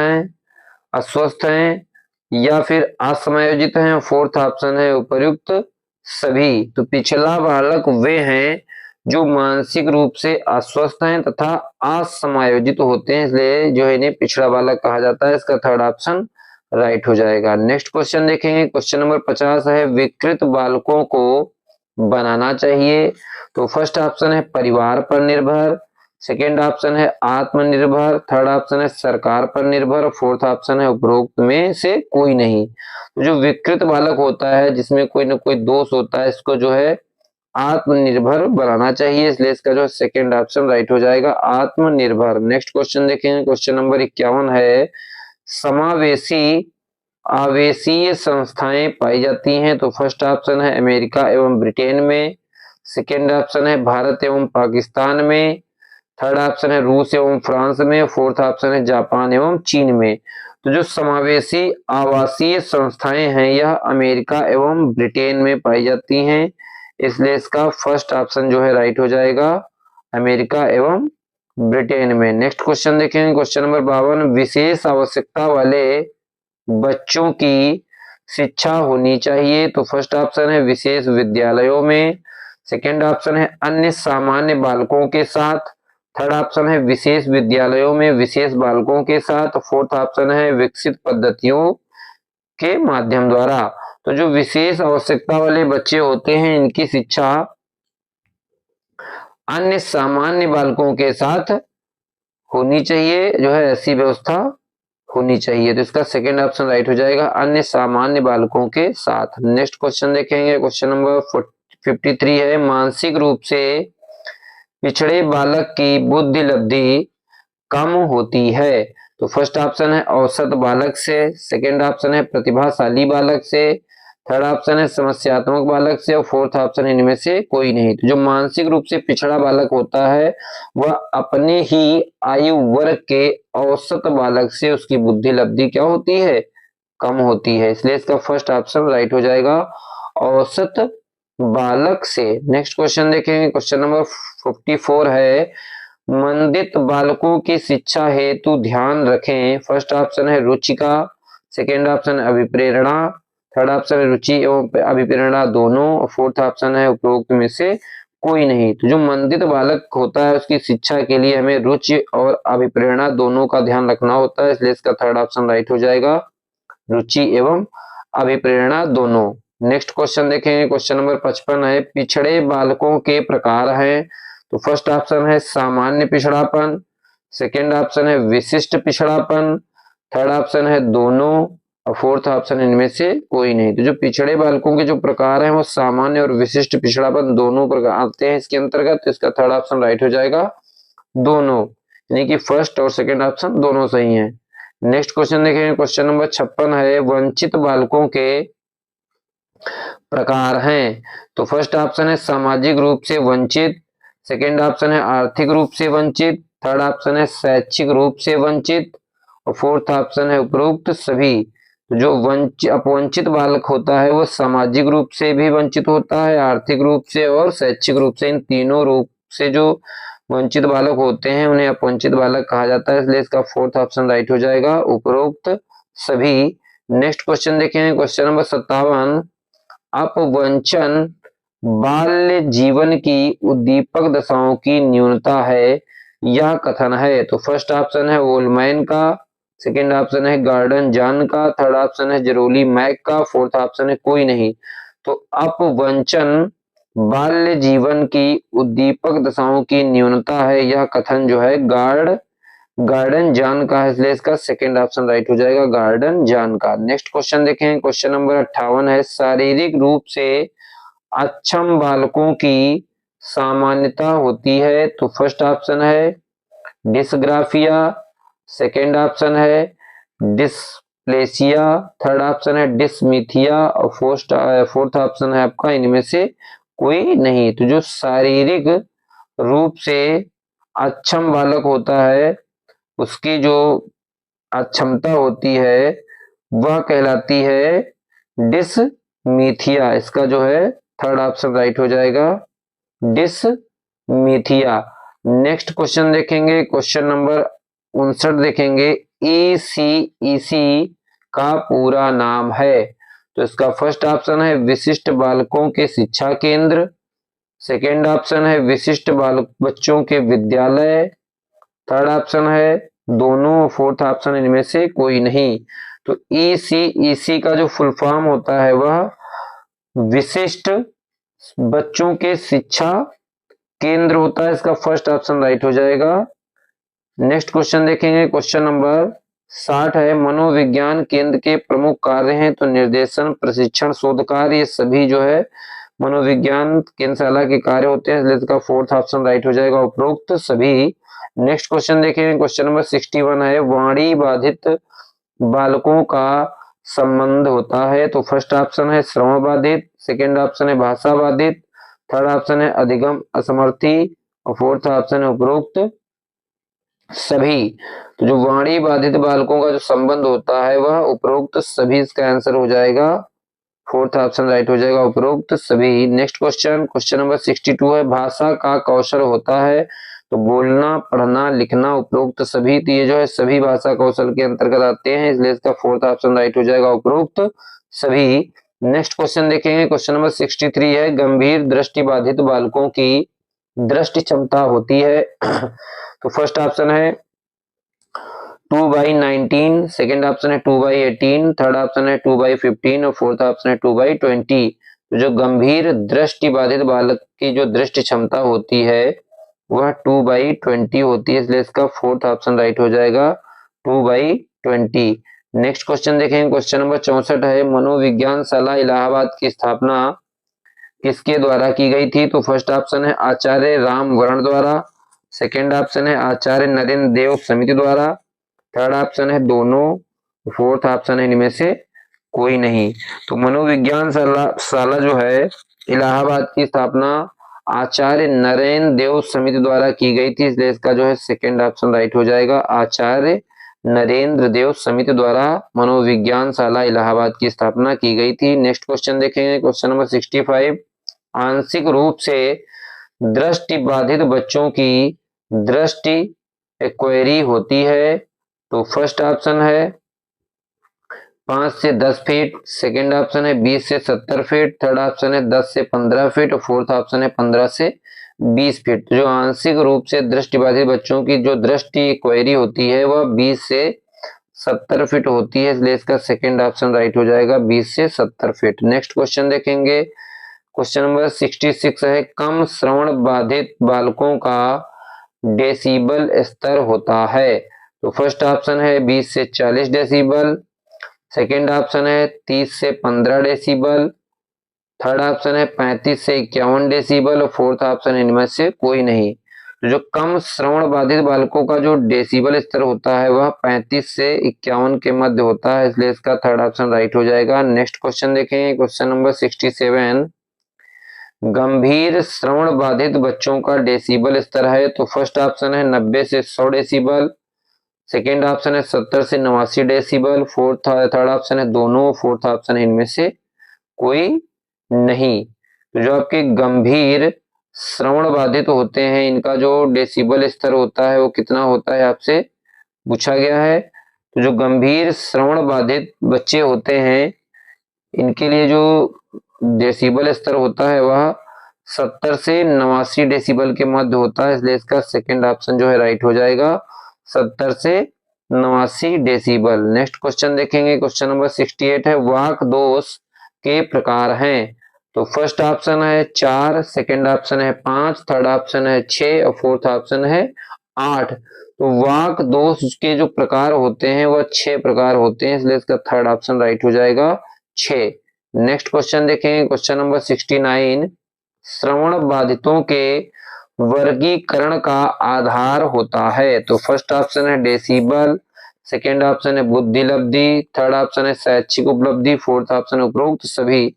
हैं या फिर असमायोजित हैं, फोर्थ ऑप्शन है उपर्युक्त सभी। तो पिछला बालक वे हैं जो मानसिक रूप से अस्वस्थ हैं तथा असमायोजित होते हैं, इसलिए जो है इन्हें पिछड़ा बालक कहा जाता है, इसका थर्ड ऑप्शन राइट हो जाएगा। नेक्स्ट क्वेश्चन देखेंगे, क्वेश्चन नंबर 50 है, विकृत बालकों को बनाना चाहिए? तो फर्स्ट ऑप्शन है परिवार पर निर्भर, सेकेंड ऑप्शन है आत्मनिर्भर, थर्ड ऑप्शन है सरकार पर निर्भर, फोर्थ ऑप्शन है उपरोक्त में से कोई नहीं। तो जो विकृत बालक होता है जिसमें कोई ना कोई दोष होता है, इसको जो है आत्मनिर्भर बनाना चाहिए, इसलिए इसका जो सेकेंड ऑप्शन राइट हो जाएगा, आत्मनिर्भर। नेक्स्ट क्वेश्चन देखेंगे, क्वेश्चन नंबर 51 है, समावेशी आवासीय संस्थाएं पाई जाती हैं? तो फर्स्ट ऑप्शन है अमेरिका एवं ब्रिटेन में, सेकेंड ऑप्शन है भारत एवं पाकिस्तान में, थर्ड ऑप्शन है रूस एवं फ्रांस में, फोर्थ ऑप्शन है जापान एवं चीन में। तो जो समावेशी आवासीय संस्थाएं हैं यह अमेरिका एवं ब्रिटेन में पाई जाती हैं, इसलिए इसका फर्स्ट ऑप्शन जो है राइट हो जाएगा, अमेरिका एवं ब्रिटेन में। नेक्स्ट क्वेश्चन देखेंगे, क्वेश्चन नंबर 52, विशेष आवश्यकता वाले बच्चों की शिक्षा होनी चाहिए? तो फर्स्ट ऑप्शन है विशेष विद्यालयों में, सेकेंड ऑप्शन है अन्य सामान्य बालकों के साथ, थर्ड ऑप्शन है विशेष विद्यालयों में विशेष बालकों के साथ, फोर्थ ऑप्शन है विकसित पद्धतियों के माध्यम द्वारा। तो जो विशेष आवश्यकता वाले बच्चे होते हैं इनकी शिक्षा अन्य सामान्य बालकों के साथ होनी चाहिए, जो है ऐसी व्यवस्था होनी चाहिए। तो इसका सेकेंड ऑप्शन राइट हो जाएगा, अन्य सामान्य बालकों के साथ। नेक्स्ट क्वेश्चन देखेंगे, क्वेश्चन नंबर 53 है, मानसिक रूप से पिछड़े बालक की बुद्धि लब्धि कम होती है? तो फर्स्ट ऑप्शन है औसत बालक से, सेकेंड ऑप्शन है प्रतिभाशाली बालक से, थर्ड ऑप्शन है समस्यात्मक बालक से और फोर्थ ऑप्शन है इनमें से कोई नहीं। तो जो मानसिक रूप से पिछड़ा बालक होता है वह अपने ही आयु वर्ग के औसत बालक से उसकी बुद्धि लब्धि क्या होती है, कम होती है, इसलिए इसका फर्स्ट ऑप्शन राइट हो जाएगा, औसत बालक से। नेक्स्ट क्वेश्चन देखेंगे, क्वेश्चन नंबर 54 है, मंदित बालकों की शिक्षा हेतु ध्यान रखें? फर्स्ट ऑप्शन है रुचिका, सेकेंड ऑप्शन है अभिप्रेरणा, थर्ड ऑप्शन है रुचि एवं अभिप्रेरणा दोनों, फोर्थ ऑप्शन है उपरोक्त में से कोई नहीं। तो जो मंदित बालक होता है उसकी शिक्षा के लिए हमें रुचि और अभिप्रेरणा दोनों का ध्यान रखना होता है, इसलिए इसका थर्ड ऑप्शन राइट हो जाएगा, रुचि एवं अभिप्रेरणा दोनों। नेक्स्ट क्वेश्चन देखेंगे, क्वेश्चन नंबर 55 है, पिछड़े बालकों के प्रकार हैं? तो फर्स्ट ऑप्शन है सामान्य पिछड़ापन, सेकेंड ऑप्शन है विशिष्ट पिछड़ापन, थर्ड ऑप्शन है दोनों और फोर्थ ऑप्शन इनमें से कोई नहीं। तो जो पिछड़े बालकों के जो प्रकार हैं वो सामान्य और विशिष्ट पिछड़ापन दोनों प्रकार आते हैं इसके अंतर्गत, तो इसका थर्ड ऑप्शन राइट हो जाएगा दोनों, यानी कि फर्स्ट और सेकेंड ऑप्शन दोनों सही है। नेक्स्ट क्वेश्चन देखेंगे, क्वेश्चन नंबर 56 है, वंचित बालकों के प्रकार हैं? तो फर्स्ट ऑप्शन है सामाजिक रूप से वंचित, सेकेंड ऑप्शन है आर्थिक रूप से वंचित, थर्ड ऑप्शन है शैक्षिक रूप से वंचित और फोर्थ ऑप्शन है उपरोक्त सभी। तो जो अपवंचित बालक होता है वो सामाजिक रूप से भी वंचित होता है, आर्थिक रूप से और शैक्षिक रूप से, इन तीनों रूप से जो वंचित बालक होते हैं उन्हें अपवंचित बालक कहा जाता है, इसलिए इसका फोर्थ ऑप्शन राइट हो जाएगा, उपरोक्त सभी। नेक्स्ट क्वेश्चन देखें, क्वेश्चन नंबर 57, अपवंचन बाल्य जीवन की उद्दीपक दशाओं की न्यूनता है, यह कथन है? तो फर्स्ट ऑप्शन है ओलमैन का, सेकेंड ऑप्शन है गार्डन जॉन का, थर्ड ऑप्शन है जरोली मैक का, फोर्थ ऑप्शन है कोई नहीं। तो अपवंचन बाल्य जीवन की उद्दीपक दशाओं की न्यूनता है, यह कथन जो है गार्डन जॉन का है, इसलिए इसका सेकेंड ऑप्शन राइट हो जाएगा, गार्डन जॉन का। नेक्स्ट क्वेश्चन देखें, क्वेश्चन नंबर 58 है, शारीरिक रूप से अक्षम बालकों की सामान्यता होती है? तो फर्स्ट ऑप्शन है डिसग्राफिया, सेकेंड ऑप्शन है डिस्प्लेसिया, थर्ड ऑप्शन है डिसमिथिया और फोर्थ ऑप्शन है आपका इनमें से कोई नहीं। तो जो शारीरिक रूप से अक्षम बालक होता है उसकी जो अक्षमता होती है वह कहलाती है डिसमिथिया, इसका जो है थर्ड ऑप्शन राइट हो जाएगा, डिसमिथिया। नेक्स्ट क्वेश्चन देखेंगे, क्वेश्चन नंबर 59 देखेंगे, ECEC का पूरा नाम है? तो इसका फर्स्ट ऑप्शन है विशिष्ट बालकों के शिक्षा केंद्र, सेकेंड ऑप्शन है विशिष्ट बालक बच्चों के विद्यालय, थर्ड ऑप्शन है दोनों, फोर्थ ऑप्शन इनमें से कोई नहीं। तो ECEC का जो फुल फॉर्म होता है वह विशिष्ट बच्चों के शिक्षा केंद्र होता है, इसका फर्स्ट ऑप्शन राइट हो जाएगा। नेक्स्ट क्वेश्चन देखेंगे, क्वेश्चन नंबर 60 है, मनोविज्ञान केंद्र के प्रमुख कार्य हैं? तो निर्देशन, प्रशिक्षण, शोध कार्य, ये सभी जो है मनोविज्ञान केंद्रशाला के कार्य होते हैं, इसलिए इसका फोर्थ ऑप्शन राइट हो जाएगा, उपरोक्त सभी। नेक्स्ट क्वेश्चन देखेंगे, क्वेश्चन नंबर 61 है, वाणी बाधित बालकों का संबंध होता है? तो फर्स्ट ऑप्शन है श्रवण बाधित, सेकेंड ऑप्शन है भाषा बाधित, थर्ड ऑप्शन है अधिगम असमर्थी और फोर्थ ऑप्शन है उपरोक्त सभी। तो जो वाणी बाधित बालकों का जो संबंध होता है वह उपरोक्त सभी, इसका आंसर हो जाएगा फोर्थ ऑप्शन राइट हो जाएगा उपरोक्त सभी। नेक्स्ट क्वेश्चन, क्वेश्चन नंबर 62 है, भाषा का कौशल होता है तो बोलना, पढ़ना, लिखना, उपरोक्त सभी। तो ये जो है सभी भाषा कौशल के अंतर्गत आते हैं, इसलिए इसका फोर्थ ऑप्शन राइट हो जाएगा उपरोक्त सभी। नेक्स्ट क्वेश्चन देखेंगे, क्वेश्चन नंबर 63 है, गंभीर दृष्टि बाधित बालकों की दृष्टि क्षमता होती है तो फर्स्ट ऑप्शन है 2/19, सेकेंड ऑप्शन है 2/18, थर्ड ऑप्शन है 2/15 और फोर्थ ऑप्शन है 2/20। तो जो गंभीर दृष्टि बाधित बालक की जो दृष्टि क्षमता होती है वह 2/20 होती है, इसलिए इसका फोर्थ ऑप्शन राइट हो जाएगा 2/20। नेक्स्ट क्वेश्चन देखेंगे, क्वेश्चन नंबर 64 है, मनोविज्ञान शाला इलाहाबाद की स्थापना किसके द्वारा की गई थी? तो फर्स्ट ऑप्शन है आचार्य राम वर्ण द्वारा, सेकेंड ऑप्शन है आचार्य नरेंद्र देव समिति द्वारा, थर्ड ऑप्शन है दोनों, फोर्थ ऑप्शन है इनमें से कोई नहीं। तो मनोविज्ञान शाला जो है इलाहाबाद की स्थापना आचार्य नरेंद्र देव समिति द्वारा की गई थी, इसलिए इसका जो है सेकेंड ऑप्शन राइट हो जाएगा, आचार्य नरेंद्र देव समिति द्वारा मनोविज्ञान शाला इलाहाबाद की स्थापना की गई थी। नेक्स्ट क्वेश्चन देखेंगे, क्वेश्चन नंबर 65, आंशिक रूप से दृष्टि बाधित बच्चों की दृष्टि एक्वायरी होती है। तो फर्स्ट ऑप्शन है 5 से 10 फीट, सेकेंड ऑप्शन है 20 से 70 फीट, थर्ड ऑप्शन है 10 से 15 फीट और फोर्थ ऑप्शन है 15 से 20 फीट। जो आंशिक रूप से दृष्टिबाधित बच्चों की जो दृष्टि एक्वायरी होती है वह 20 से 70 फीट होती है, इसलिए इसका सेकेंड ऑप्शन राइट हो जाएगा 20 से 70 फीट। नेक्स्ट क्वेश्चन देखेंगे, क्वेश्चन नंबर 66 है, कम श्रवण बाधित बालकों का डेसिबल स्तर होता है। तो फर्स्ट ऑप्शन है 20 से 40 डेसिबल, सेकेंड ऑप्शन है 30 से 15 डेसिबल, थर्ड ऑप्शन है 35 से 51 डेसिबल और फोर्थ ऑप्शन इनमें से कोई नहीं। तो जो कम श्रवण बाधित बालकों का जो डेसिबल स्तर होता है वह 35 से 51 के मध्य होता है, इसलिए इसका थर्ड ऑप्शन राइट हो जाएगा। नेक्स्ट क्वेश्चन देखेंगे, क्वेश्चन नंबर 67, गंभीर श्रवण बाधित बच्चों का डेसिबल स्तर है। तो फर्स्ट ऑप्शन है 90 से 100 डेसिबल, सेकेंड ऑप्शन है 70 से 89 डेसिबल, थर्ड ऑप्शन है दोनों, फोर्थ ऑप्शन है इनमें से कोई नहीं। तो जो आपके गंभीर श्रवण बाधित होते हैं इनका जो डेसिबल स्तर होता है वो कितना होता है आपसे पूछा गया है। तो जो गंभीर श्रवण बाधित बच्चे होते हैं इनके लिए जो डेसिबल स्तर होता है वह 70 से 89 डेसिबल के मध्य होता है, इसलिए इसका सेकेंड ऑप्शन जो है राइट हो जाएगा 70 से 89 डेसिबल। नेक्स्ट क्वेश्चन देखेंगे, क्वेश्चन नंबर 68 है, वाक दोष के प्रकार हैं। तो फर्स्ट ऑप्शन है 4, सेकेंड ऑप्शन है 5, थर्ड ऑप्शन है 6 और फोर्थ ऑप्शन है 8। तो वाक दोष के जो प्रकार होते हैं वह 6 प्रकार होते हैं, इसलिए इसका थर्ड ऑप्शन राइट हो जाएगा 6। नेक्स्ट क्वेश्चन देखेंगे, क्वेश्चन नंबर 69, श्रवण बाधितों के वर्गीकरण का आधार होता है। तो फर्स्ट ऑप्शन है डेसिबल, सेकेंड ऑप्शन है बुद्धि लब्धि, थर्ड ऑप्शन है शैक्षिक उपलब्धि, फोर्थ ऑप्शन उपरोक्त सभी।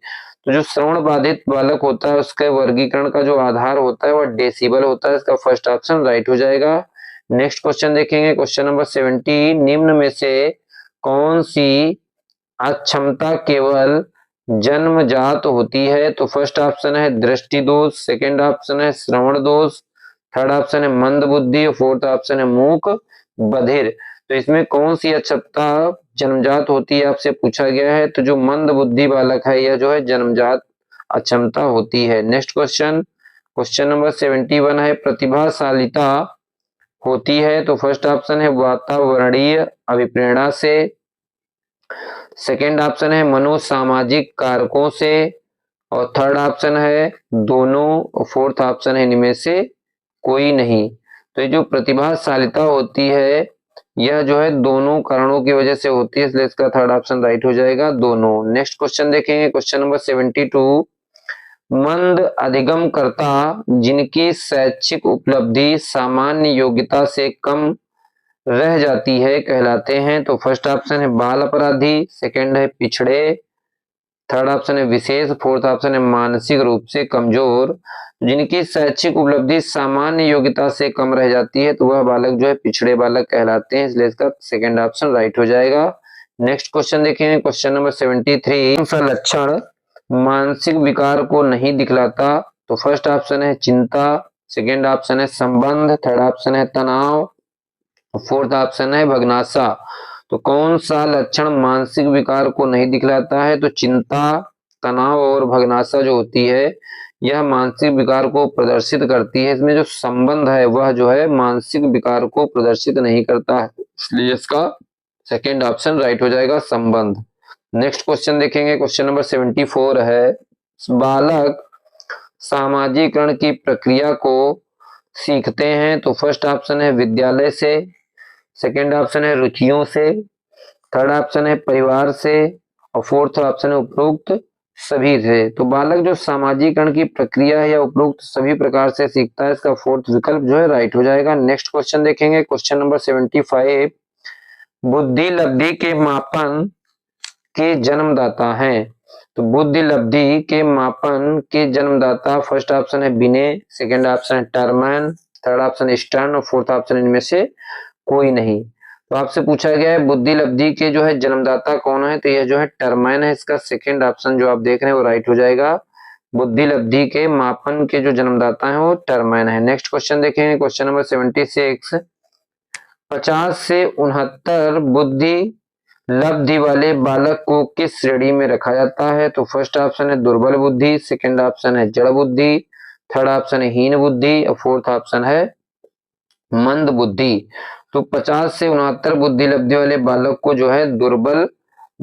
तो जो श्रवण बाधित बालक होता है उसके वर्गीकरण का जो आधार होता है वह डेसिबल होता है, इसका फर्स्ट ऑप्शन राइट हो जाएगा। नेक्स्ट क्वेश्चन देखेंगे, क्वेश्चन नंबर 70, निम्न में से कौन सी अक्षमता केवल जन्मजात होती है। तो फर्स्ट ऑप्शन है दृष्टि दोष, सेकेंड ऑप्शन है श्रवण दोष, थर्ड ऑप्शन है मंद बुद्धि और फोर्थ ऑप्शन है मूक बधिर। तो इसमें कौन सी अक्षमता जन्मजात होती है आपसे पूछा गया है। तो जो मंद बुद्धि बालक है यह जो है जन्मजात अक्षमता होती है। नेक्स्ट क्वेश्चन, क्वेश्चन नंबर 71 है, प्रतिभाशालिता होती है। तो फर्स्ट ऑप्शन है वातावरणीय अभिप्रेरणा से, सेकेंड ऑप्शन है मनोसामाजिक कारकों से और थर्ड ऑप्शन है दोनों और फोर्थ ऑप्शन है इनमें से कोई नहीं। तो ये जो प्रतिभाशालिता होती है यह जो है दोनों कारणों की वजह से होती है, इसलिए इसका थर्ड ऑप्शन राइट हो जाएगा दोनों। नेक्स्ट क्वेश्चन देखेंगे, क्वेश्चन नंबर 72, मंद अधिगमकर्ता जिनकी शैक्षिक उपलब्धि सामान्य योग्यता से कम रह जाती है कहलाते हैं? तो फर्स्ट ऑप्शन है बाल अपराधी, सेकंड है पिछड़े, थर्ड ऑप्शन है विशेष, फोर्थ ऑप्शन है मानसिक रूप से कमजोर। जिनकी शैक्षिक उपलब्धि सामान्य योग्यता से कम रह जाती है तो वह बालक जो है पिछड़े बालक कहलाते हैं, इसलिए इसका सेकंड ऑप्शन राइट हो जाएगा। नेक्स्ट क्वेश्चन देखेंगे, क्वेश्चन नंबर 73। कौन सा लक्षण मानसिक विकार को नहीं दिखलाता? तो फर्स्ट ऑप्शन है चिंता, सेकेंड ऑप्शन है संबंध, थर्ड ऑप्शन है तनाव, फोर्थ ऑप्शन है भग्नाशा। तो कौन सा लक्षण मानसिक विकार को नहीं दिखलाता है? तो चिंता, तनाव और भग्नाशा जो होती है यह मानसिक विकार को प्रदर्शित करती है। इसमें जो संबंध है वह जो है मानसिक विकार को प्रदर्शित नहीं करता है, इसलिए इसका सेकेंड ऑप्शन राइट हो जाएगा, संबंध। नेक्स्ट क्वेश्चन देखेंगे, क्वेश्चन नंबर 74 है, बालक सामाजिकरण की प्रक्रिया को सीखते हैं? तो फर्स्ट ऑप्शन है विद्यालय से, सेकेंड ऑप्शन है रुचियों से, थर्ड ऑप्शन है परिवार से और फोर्थ ऑप्शन है उपरोक्त सभी से। तो बालक जो सामाजिकरण की प्रक्रिया है या उपरोक्त सभी प्रकार से सीखता है, इसका फोर्थ विकल्प जो है राइट हो जाएगा। नेक्स्ट क्वेश्चन देखेंगे, क्वेश्चन नंबर 75, बुद्धि लब्धि के मापन के जन्मदाता हैं? तो बुद्धि लब्धि के मापन के जन्मदाता फर्स्ट ऑप्शन है बिने, सेकेंड ऑप्शन है टर्मैन, थर्ड ऑप्शन है स्टर्न और फोर्थ ऑप्शन इनमें से कोई नहीं। तो आपसे पूछा गया है बुद्धि लब्धि के जो है जन्मदाता कौन है? तो यह जो है टर्मैन है, इसका सेकेंड ऑप्शन जो आप देख रहे हैं वो राइट हो जाएगा। बुद्धि लब्धि के मापन के जो जन्मदाता है वो टर्मैन है। नेक्स्ट क्वेश्चन देखेंगे, क्वेश्चन नंबर 76, 50 से 69 बुद्धि लब्धि वाले बालक को किस श्रेणी में रखा जाता है? तो फर्स्ट ऑप्शन है दुर्बल बुद्धि, सेकेंड ऑप्शन है जड़ बुद्धि, थर्ड ऑप्शन है हीन बुद्धि और फोर्थ ऑप्शन है मंद बुद्धि। तो 50 से 69 बुद्धि लब्धि वाले बालक को जो है दुर्बल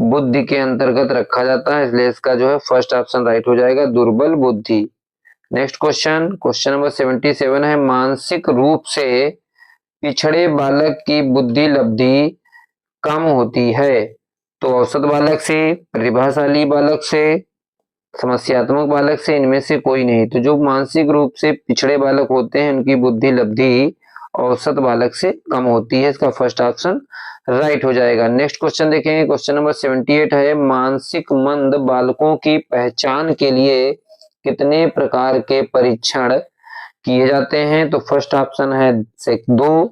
बुद्धि के अंतर्गत रखा जाता है, इसलिए इसका जो है फर्स्ट ऑप्शन राइट हो जाएगा, दुर्बल बुद्धि। नेक्स्ट क्वेश्चन, क्वेश्चन नंबर 77 है, मानसिक रूप से पिछड़े बालक की बुद्धि लब्धि कम होती है? तो औसत बालक से, प्रतिभाशाली बालक से, समस्यात्मक बालक से, इनमें से कोई नहीं। तो जो मानसिक रूप से पिछड़े बालक होते हैं उनकी बुद्धि लब्धि औसत बालक से कम होती है, इसका फर्स्ट ऑप्शन राइट हो जाएगा। नेक्स्ट क्वेश्चन देखेंगे, क्वेश्चन नंबर 78 है, मानसिक मंद बालकों की पहचान के लिए कितने प्रकार के परीक्षण किए जाते हैं? तो फर्स्ट ऑप्शन है 2,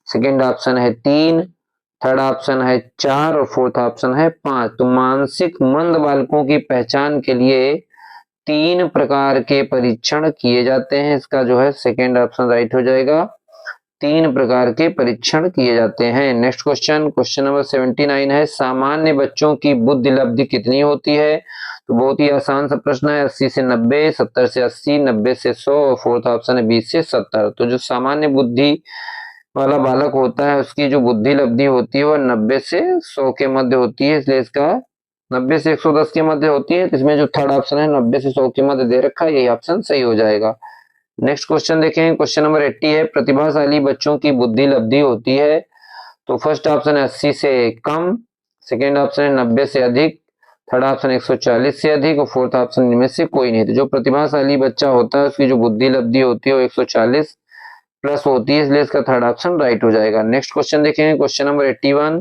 सेकेंड ऑप्शन है 3, थर्ड ऑप्शन है 4 और फोर्थ ऑप्शन है 5। तो मानसिक मंद बालकों की पहचान के लिए 3 प्रकार के परीक्षण किए जाते हैं, इसका जो है सेकेंड ऑप्शन राइट हो जाएगा, 3 प्रकार के परीक्षण किए जाते हैं। नेक्स्ट क्वेश्चन, क्वेश्चन नंबर 79 है, सामान्य बच्चों की बुद्धि लब्धि कितनी होती है? तो बहुत ही आसान सा प्रश्न है, 80 से 90, 70 से 80, 90 से 100 और फोर्थ ऑप्शन है 20 से 70। तो जो सामान्य बुद्धि वाला बालक होता है उसकी जो बुद्धि लब्धि होती है वह 90 से 100 के मध्य होती है, इसलिए इसका 90 से 110 के मध्य होती है। इसमें जो थर्ड ऑप्शन है 90 से 100 के मध्य दे रखा है, यही ऑप्शन सही हो जाएगा। नेक्स्ट क्वेश्चन देखें, क्वेश्चन नंबर 80 है, प्रतिभाशाली बच्चों की बुद्धि लब्धि होती है? तो फर्स्ट ऑप्शन है 80 से कम, सेकेंड ऑप्शन है 90 से अधिक, थर्ड ऑप्शन 140 से अधिक और फोर्थ ऑप्शन इनमें से कोई नहीं। तो जो प्रतिभाशाली बच्चा होता है उसकी जो बुद्धि लब्धि होती है वो 140 प्लस होती है, इसलिए इसका थर्ड ऑप्शन राइट हो जाएगा। नेक्स्ट क्वेश्चन देखेंगे, क्वेश्चन नंबर 81,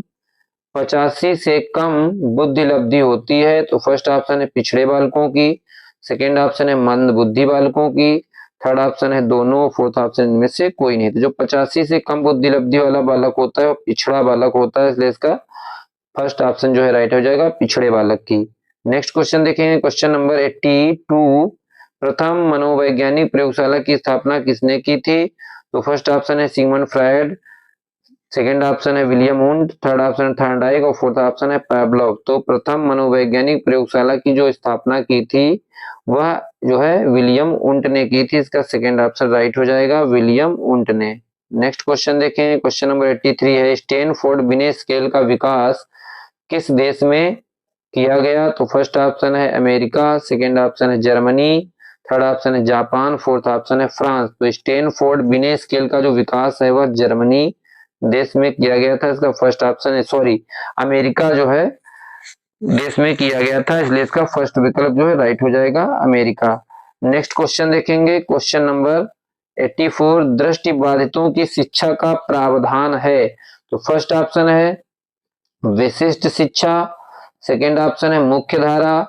85 से कम बुद्धि लब्धि होती है? तो फर्स्ट ऑप्शन है पिछड़े बालकों की, सेकेंड ऑप्शन है मंद बुद्धि बालकों की, थर्ड ऑप्शन है दोनों, फोर्थ ऑप्शन इनमें से कोई नहीं। तो जो 85 से कम बुद्धि लब्धि वाला बालक होता है वो पिछड़ा बालक होता है, इसलिए इसका फर्स्ट ऑप्शन जो है राइट हो जाएगा, पिछड़े बालक की। नेक्स्ट क्वेश्चन देखेंगे, क्वेश्चन नंबर 82, प्रथम मनोवैज्ञानिक प्रयोगशाला की स्थापना किसने की थी? तो फर्स्ट ऑप्शन है सिगमंड फ्रायड, सेकेंड ऑप्शन है विलियम वुंड, थर्ड ऑप्शन है थॉर्नडाइक और फोर्थ ऑप्शन है पावलोव। तो प्रथम मनोवैज्ञानिक प्रयोगशाला की जो स्थापना की थी वह जो है विलियम वुंट ने की थी, इसका सेकेंड ऑप्शन राइट हो जाएगा, विलियम वुंट ने। नेक्स्ट क्वेश्चन देखें, क्वेश्चन नंबर 83 है, स्टैनफोर्ड बिने स्केल का विकास किस देश में किया गया? तो फर्स्ट ऑप्शन है अमेरिका, सेकेंड ऑप्शन है जर्मनी, थर्ड ऑप्शन है जापान, फोर्थ ऑप्शन है फ्रांस। तो स्टैनफोर्ड बिने स्केल का जो विकास है वह जर्मनी देश में किया गया था, इसका फर्स्ट ऑप्शन है, सॉरी अमेरिका जो है देश में किया गया था, इसलिए इसका फर्स्ट विकल्प जो है राइट हो जाएगा, अमेरिका। नेक्स्ट क्वेश्चन देखेंगे, क्वेश्चन नंबर 84, दृष्टि बाधितों की शिक्षा का प्रावधान है? तो फर्स्ट ऑप्शन है विशिष्ट शिक्षा, सेकेंड ऑप्शन है मुख्य धारा,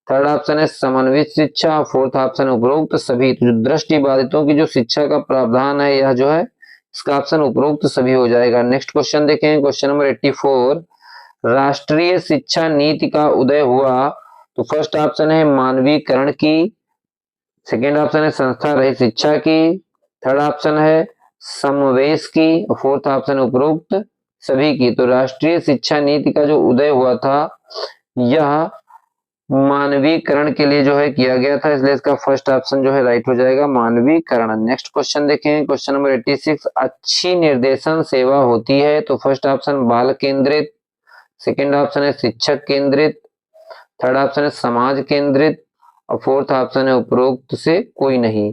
थर्ड ऑप्शन है समन्वित शिक्षा, फोर्थ ऑप्शन है उपरोक्त सभी। तो जो दृष्टि बाधितों की जो शिक्षा का प्रावधान है यह जो है इसका ऑप्शन उपरोक्त सभी हो जाएगा। नेक्स्ट क्वेश्चन देखें, क्वेश्चन नंबर 84, राष्ट्रीय शिक्षा नीति का उदय हुआ। तो फर्स्ट ऑप्शन है मानवीकरण की, सेकेंड ऑप्शन है संस्था रहित शिक्षा की, थर्ड ऑप्शन है समवेश की, और फोर्थ ऑप्शन है उपरोक्त सभी की। तो राष्ट्रीय शिक्षा नीति का जो उदय हुआ था यह मानवीकरण के लिए जो है किया गया था, इसलिए इसका फर्स्ट ऑप्शन जो है राइट हो जाएगा, मानवीकरण। नेक्स्ट क्वेश्चन देखें, क्वेश्चन नंबर 86, अच्छी निर्देशन सेवा होती है। तो फर्स्ट ऑप्शन बाल केंद्रित, सेकेंड ऑप्शन है शिक्षक केंद्रित, थर्ड ऑप्शन है समाज केंद्रित, और फोर्थ ऑप्शन है उपरोक्त से कोई नहीं।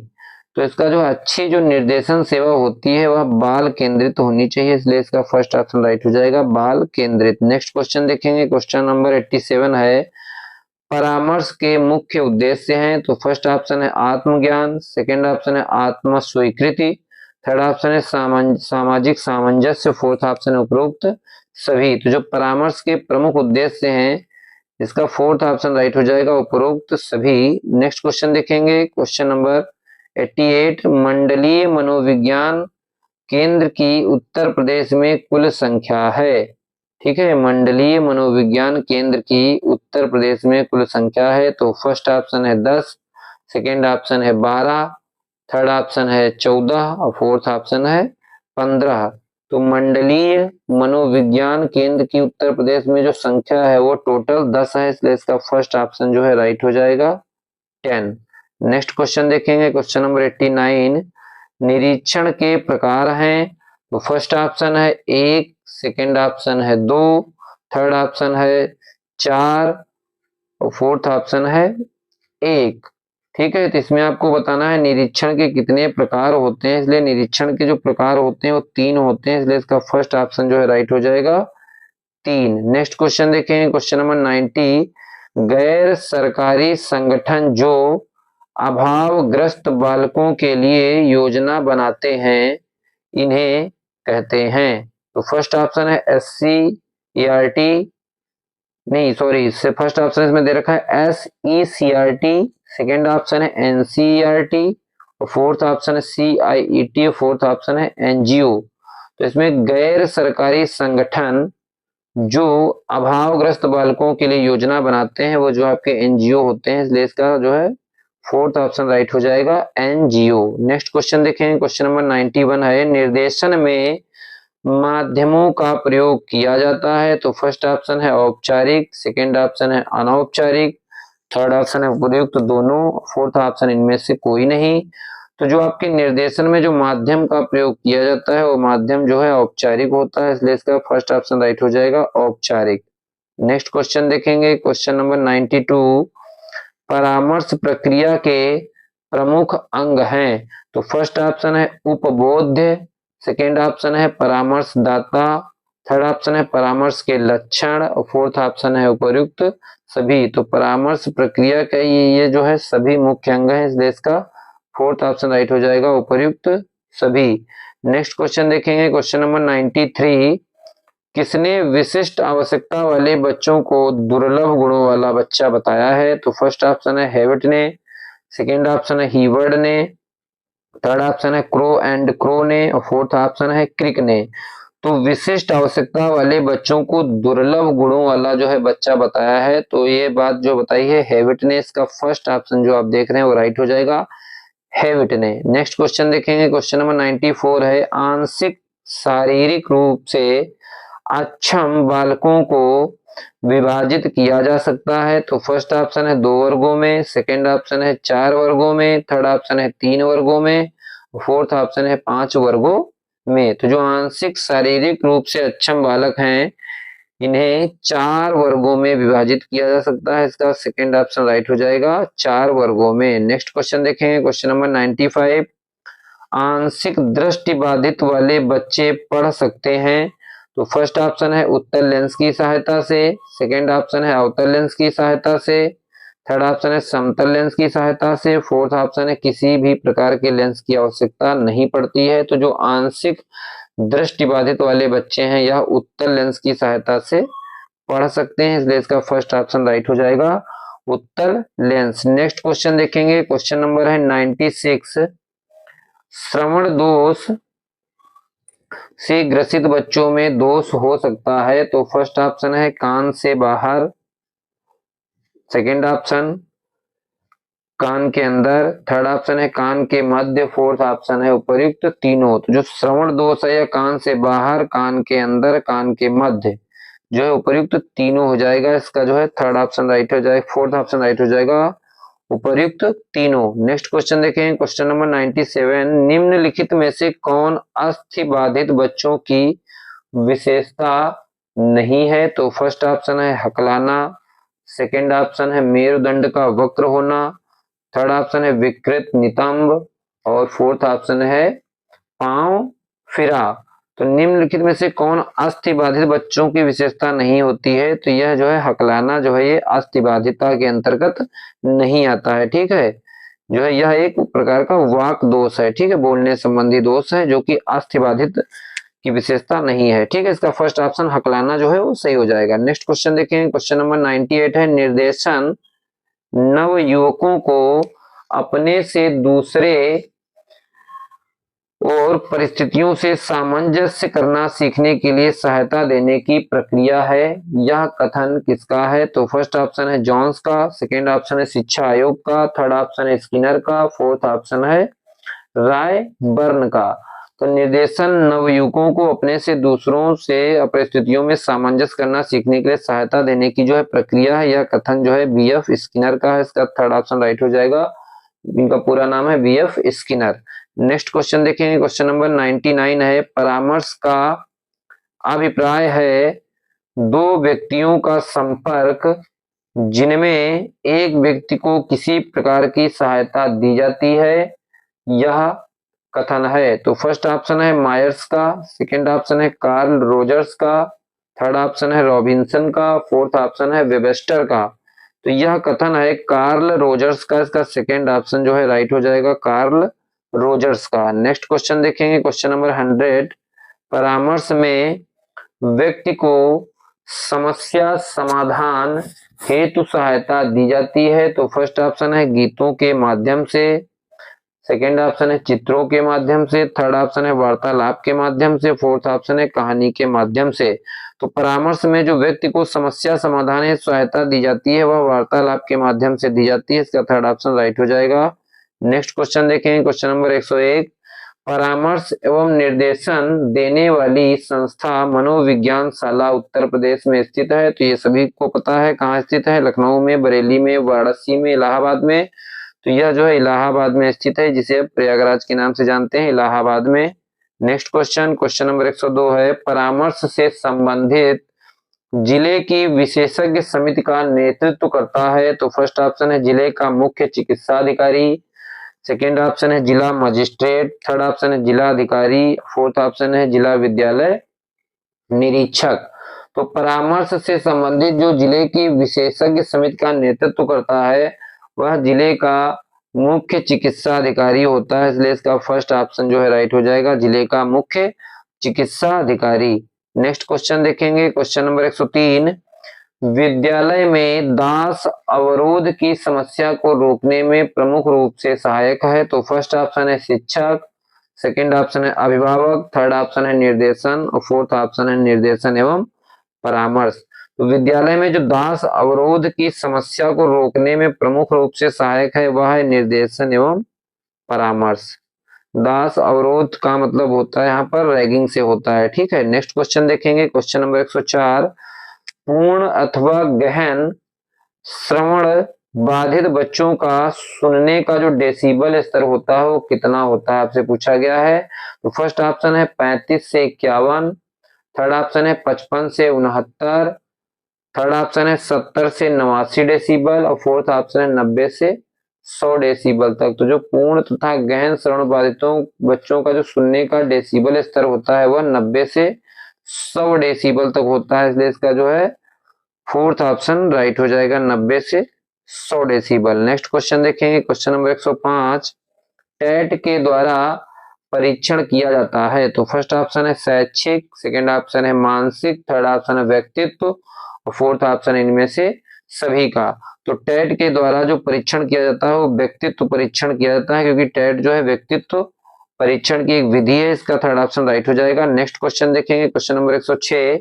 तो इसका जो अच्छी जो निर्देशन सेवा होती है वह बाल केंद्रित होनी चाहिए, इसलिए इसका फर्स्ट ऑप्शन राइट हो जाएगा, बाल केंद्रित। नेक्स्ट क्वेश्चन देखेंगे, क्वेश्चन नंबर 87 है, परामर्श के मुख्य उद्देश्य हैं। तो फर्स्ट ऑप्शन है आत्मज्ञान, सेकेंड ऑप्शन है आत्म स्वीकृति, थर्ड ऑप्शन है सामाजिक सामंजस्य, फोर्थ ऑप्शन है उपरोक्त सभी। तो जो परामर्श के प्रमुख उद्देश्य हैं इसका फोर्थ ऑप्शन राइट हो जाएगा, उपरोक्त सभी। नेक्स्ट क्वेश्चन देखेंगे, क्वेश्चन नंबर 88, मंडलीय मनोविज्ञान केंद्र की उत्तर प्रदेश में कुल संख्या है। ठीक है, मंडलीय मनोविज्ञान केंद्र की उत्तर प्रदेश में कुल संख्या है। तो फर्स्ट ऑप्शन है 10, सेकेंड ऑप्शन है 12, थर्ड ऑप्शन है 14, और फोर्थ ऑप्शन है 15। तो मंडलीय मनोविज्ञान केंद्र की उत्तर प्रदेश में जो संख्या है वो टोटल 10 है, इसलिए इसका फर्स्ट ऑप्शन जो है राइट हो जाएगा 10। नेक्स्ट क्वेश्चन देखेंगे, क्वेश्चन नंबर 89, निरीक्षण के प्रकार हैं। तो फर्स्ट ऑप्शन है 1, सेकेंड ऑप्शन है 2, थर्ड ऑप्शन है 4, और फोर्थ ऑप्शन है 1। ठीक है, तो इसमें आपको बताना है निरीक्षण के कितने प्रकार होते हैं, इसलिए निरीक्षण के जो प्रकार होते हैं वो 3 होते हैं, इसलिए इसका फर्स्ट ऑप्शन जो है राइट हो जाएगा 3। नेक्स्ट क्वेश्चन देखें, क्वेश्चन नंबर 90, गैर सरकारी संगठन जो अभावग्रस्त बालकों के लिए योजना बनाते हैं इन्हें कहते हैं। तो फर्स्ट ऑप्शन है SCERT, नहीं सॉरी, इससे फर्स्ट ऑप्शन इसमें दे रखा है SECRT, सेकेंड ऑप्शन है NCERT, और फोर्थ ऑप्शन है CIET, और फोर्थ ऑप्शन है NGO। तो इसमें गैर सरकारी संगठन जो अभावग्रस्त बालकों के लिए योजना बनाते हैं वो जो आपके NGO होते हैं, इसलिए इसका जो है फोर्थ ऑप्शन राइट हो जाएगा NGO। नेक्स्ट क्वेश्चन देखें, क्वेश्चन नंबर 91 है, निर्देशन में माध्यमों का प्रयोग किया जाता है। तो फर्स्ट ऑप्शन है औपचारिक, सेकेंड ऑप्शन है अनौपचारिक, थर्ड ऑप्शन है उपयुक्त दोनों, फोर्थ ऑप्शन इनमें से कोई नहीं। तो जो आपके निर्देशन में जो माध्यम का प्रयोग किया जाता है वो माध्यम जो है औपचारिक होता है, इसलिए इसका फर्स्ट ऑप्शन राइट हो जाएगा औपचारिक। नेक्स्ट क्वेश्चन देखेंगे, क्वेश्चन नंबर 92, परामर्श प्रक्रिया के प्रमुख अंग हैं। तो फर्स्ट ऑप्शन है उपबोध्य, सेकेंड ऑप्शन है परामर्शदाता, थर्ड ऑप्शन है परामर्श के लक्षण, और फोर्थ ऑप्शन है उपर्युक्त सभी। तो परामर्श प्रक्रिया का ये जो है सभी मुख्य अंग है, इसलिए इसका फोर्थ ऑप्शन राइट हो जाएगा उपर्युक्त सभी। नेक्स्ट क्वेश्चन देखेंगे, क्वेश्चन नंबर 93, किसने विशिष्ट आवश्यकता वाले बच्चों को दुर्लभ गुणों वाला बच्चा बताया है। तो फर्स्ट ऑप्शन है हेविट ने, सेकेंड ऑप्शन है हीवर्ड ने, थर्ड ऑप्शन है क्रो एंड क्रो ने, और फोर्थ ऑप्शन है क्रिक ने। तो विशिष्ट आवश्यकता वाले बच्चों को दुर्लभ गुणों वाला जो है बच्चा बताया है, तो ये बात जो बताई है हेविट ने, इसका फर्स्ट ऑप्शन जो आप देख रहे हैं वो राइट हो जाएगा हेविट ने। नेक्स्ट क्वेश्चन देखेंगे, क्वेश्चन नंबर 94 है, आंशिक शारीरिक रूप से अक्षम बालकों को विभाजित किया जा सकता है। तो फर्स्ट ऑप्शन है 2 वर्गों में, सेकेंड ऑप्शन है 4 वर्गों में, थर्ड ऑप्शन है 3 वर्गों में, फोर्थ ऑप्शन है 5 वर्गों में। तो जो आंशिक शारीरिक रूप से अक्षम बालक हैं इन्हें 4 वर्गों में विभाजित किया जा सकता है, इसका सेकेंड ऑप्शन राइट हो जाएगा 4 वर्गों में। नेक्स्ट क्वेश्चन देखेंगे, क्वेश्चन नंबर 95, आंशिक दृष्टि बाधित वाले बच्चे पढ़ सकते हैं। तो फर्स्ट ऑप्शन है उत्तल लेंस की सहायता से, सेकेंड ऑप्शन है अवतल लेंस की सहायता से, थर्ड ऑप्शन है समतल लेंस की सहायता से, फोर्थ ऑप्शन है किसी भी प्रकार के लेंस की आवश्यकता नहीं पड़ती है। तो जो आंशिक दृष्टिबाधित वाले बच्चे हैं यह उत्तल लेंस की सहायता से पढ़ सकते हैं, इसलिए इसका फर्स्ट ऑप्शन राइट हो जाएगा, उत्तल लेंस। नेक्स्ट क्वेश्चन देखेंगे, क्वेश्चन नंबर है 96। श्रवण दोष से ग्रसित बच्चों में दोष हो सकता है, तो फर्स्ट ऑप्शन है कान से बाहर, सेकेंड ऑप्शन कान के अंदर, थर्ड ऑप्शन है कान के मध्य, फोर्थ ऑप्शन है उपर्युक्त तीनों। तो जो श्रवण दोष है यह कान से बाहर, कान के अंदर, कान के मध्य जो है उपर्युक्त तीनों हो जाएगा, इसका जो है थर्ड ऑप्शन राइट हो जाएगा, फोर्थ ऑप्शन राइट हो जाएगा, उपर्युक्त तीनों। नेक्स्ट क्वेश्चन देखें, क्वेश्चन नंबर 97। निम्नलिखित में से कौन अस्थि बाधित बच्चों की विशेषता नहीं है, तो फर्स्ट ऑप्शन है हकलाना, सेकेंड ऑप्शन है मेरुदंड का वक्र होना, थर्ड ऑप्शन है विकृत नितंब और फोर्थ ऑप्शन है पांव फिरा। तो निम्नलिखित में से कौन अस्थि बाधित बच्चों की विशेषता नहीं होती है, तो यह जो है हकलाना जो है ये अस्थि बाधितता के अंतर्गत नहीं आता है, ठीक है, जो है यह एक प्रकार का वाक दोष है, ठीक है, बोलने संबंधी दोष है जो कि अस्थि बाधित की विशेषता नहीं है, ठीक है, इसका फर्स्ट ऑप्शन हकलाना जो है वो सही हो जाएगा। नेक्स्ट क्वेश्चन देखें, क्वेश्चन नंबर 98 है, निर्देशन नव युवकों को अपने से दूसरे और परिस्थितियों से सामंजस्य करना सीखने के लिए सहायता देने की प्रक्रिया है, यह कथन किसका है, तो फर्स्ट ऑप्शन है जॉन्स का, सेकेंड ऑप्शन है शिक्षा आयोग का, थर्ड ऑप्शन है स्किनर का, फोर्थ ऑप्शन है राय बर्न का। तो निर्देशन नवयुवकों को अपने से दूसरों से परिस्थितियों में सामंजस्य करना सीखने के लिए सहायता देने की जो है प्रक्रिया है, यह कथन जो है बीएफ स्किनर का है, इसका थर्ड ऑप्शन राइट हो जाएगा, इनका पूरा नाम है बीएफ स्किनर। नेक्स्ट क्वेश्चन देखेंगे, क्वेश्चन नंबर 99 है, परामर्श का अभिप्राय है दो व्यक्तियों का संपर्क जिनमें एक व्यक्ति को किसी प्रकार की सहायता दी जाती है, यह कथन है, तो फर्स्ट ऑप्शन है मायर्स का, सेकेंड ऑप्शन है कार्ल रोजर्स का, थर्ड ऑप्शन है रॉबिन्सन का, फोर्थ ऑप्शन है वेबस्टर का। तो यह कथन है कार्ल रोजर्स का, इसका सेकेंड ऑप्शन जो है राइट हो जाएगा, कार्ल रोजर्स का। नेक्स्ट क्वेश्चन देखेंगे, क्वेश्चन नंबर 100। परामर्श में व्यक्ति को समस्या समाधान हेतु सहायता दी जाती है, तो फर्स्ट ऑप्शन है गीतों के माध्यम से, सेकेंड ऑप्शन है चित्रों के माध्यम से, थर्ड ऑप्शन है वार्तालाप के माध्यम से, फोर्थ ऑप्शन है कहानी के माध्यम से। तो परामर्श में जो व्यक्ति को समस्या समाधान हेतु सहायता दी जाती है वह वार्तालाप के माध्यम से दी जाती है, इसका थर्ड ऑप्शन राइट हो जाएगा। नेक्स्ट क्वेश्चन देखें, क्वेश्चन नंबर 101। परामर्श एवं निर्देशन देने वाली संस्था मनोविज्ञान शाला उत्तर प्रदेश में स्थित है, तो ये सभी को पता है कहाँ स्थित है, लखनऊ में, बरेली में, वाराणसी में, इलाहाबाद में। तो यह जो है इलाहाबाद में स्थित है, जिसे प्रयागराज के नाम से जानते हैं, इलाहाबाद में। नेक्स्ट क्वेश्चन, क्वेश्चन नंबर 102 है, परामर्श से संबंधित जिले की विशेषज्ञ समिति का नेतृत्व करता है, तो फर्स्ट ऑप्शन है जिले का मुख्य चिकित्सा अधिकारी, सेकेंड ऑप्शन है जिला मजिस्ट्रेट, थर्ड ऑप्शन है जिला अधिकारी, फोर्थ ऑप्शन है जिला विद्यालय निरीक्षक। तो परामर्श से संबंधित जो जिले की विशेषज्ञ समिति का नेतृत्व करता है वह जिले का मुख्य चिकित्सा अधिकारी होता है, इसलिए इसका फर्स्ट ऑप्शन जो है राइट हो जाएगा, जिले का मुख्य चिकित्सा अधिकारी। नेक्स्ट क्वेश्चन देखेंगे, क्वेश्चन नंबर 103। विद्यालय में दास अवरोध की समस्या को रोकने में प्रमुख रूप से सहायक है, तो फर्स्ट ऑप्शन है शिक्षक, सेकंड ऑप्शन है अभिभावक, थर्ड ऑप्शन है निर्देशन और फोर्थ ऑप्शन है निर्देशन एवं परामर्श। तो विद्यालय में जो दास अवरोध की समस्या को रोकने में प्रमुख रूप से सहायक है वह है निर्देशन एवं परामर्श। दास अवरोध का मतलब होता है यहाँ पर रैगिंग से होता है, ठीक है। नेक्स्ट क्वेश्चन देखेंगे, क्वेश्चन नंबर 104। पूर्ण अथवा गहन श्रवण बाधित बच्चों का सुनने का जो डेसिबल स्तर होता है वो कितना होता है, आपसे पूछा गया है। तो फर्स्ट ऑप्शन है 35 से 51, थर्ड ऑप्शन है 55 से 69, थर्ड ऑप्शन है 70 से 89 डेसिबल और फोर्थ ऑप्शन है 90 से 100 डेसिबल तक। तो जो पूर्ण तथा गहन श्रवण बाधितों बच्चों का जो सुनने का डेसिबल स्तर होता है वह 90 से 100 डेसिबल तक होता है, इसलिए इसका जो है फोर्थ ऑप्शन राइट हो जाएगा, 90 से 100 डेसिबल। नेक्स्ट क्वेश्चन देखेंगे, क्वेश्चन नंबर 105। टेट के द्वारा परीक्षण किया जाता है? तो फर्स्ट ऑप्शन है शैक्षिक, सेकंड ऑप्शन है मानसिक, थर्ड ऑप्शन है व्यक्तित्व और फोर्थ ऑप्शन है इनमें से सभी का। तो टेट के द्वारा जो परीक्षण किया जाता है वो व्यक्तित्व परीक्षण किया जाता है, क्योंकि टेट जो है व्यक्तित्व परीक्षण की एक विधि है। इसका थर्ड ऑप्शन राइट हो जाएगा। नेक्स्ट क्वेश्चन देखेंगे, क्वेश्चन नंबर 106।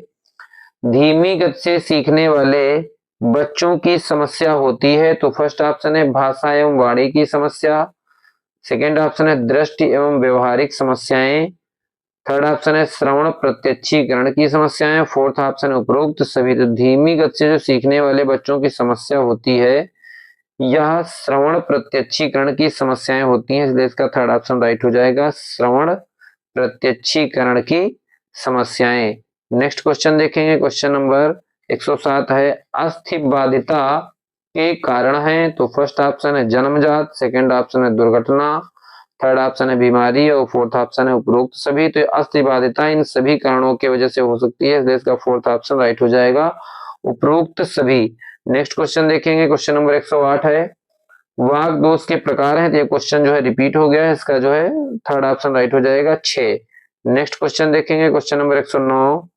धीमी गति से सीखने वाले बच्चों की समस्या होती है? तो फर्स्ट ऑप्शन है भाषा एवं वाणी की समस्या, सेकेंड ऑप्शन है दृष्टि एवं व्यवहारिक समस्याएं, थर्ड ऑप्शन है श्रवण प्रत्यक्षीकरण की समस्याएं, फोर्थ ऑप्शन है उपरोक्त सभी। तो धीमी गति से जो सीखने वाले बच्चों की समस्या होती है यह श्रवण प्रत्यक्षीकरण की समस्याएं होती हैं, इसलिए इसका थर्ड ऑप्शन राइट हो जाएगा, श्रवण प्रत्यक्षीकरण की समस्याएं। नेक्स्ट क्वेश्चन देखेंगे, क्वेश्चन नंबर 107 है अस्थि बाधिता के कारण है? तो फर्स्ट ऑप्शन है जन्मजात, सेकंड ऑप्शन है दुर्घटना, थर्ड ऑप्शन है बीमारी और फोर्थ ऑप्शन है उपरोक्त सभी। तो अस्थि बाधिता इन सभी कारणों की वजह से हो सकती है, इसलिए इसका फोर्थ ऑप्शन राइट हो जाएगा, उपरोक्त सभी। नेक्स्ट क्वेश्चन देखेंगे, क्वेश्चन नंबर 108 है वाक दोष के प्रकार हैं? तो ये क्वेश्चन जो है रिपीट हो गया है, इसका जो है थर्ड ऑप्शन राइट हो जाएगा 6। नेक्स्ट क्वेश्चन देखेंगे, क्वेश्चन नंबर 109।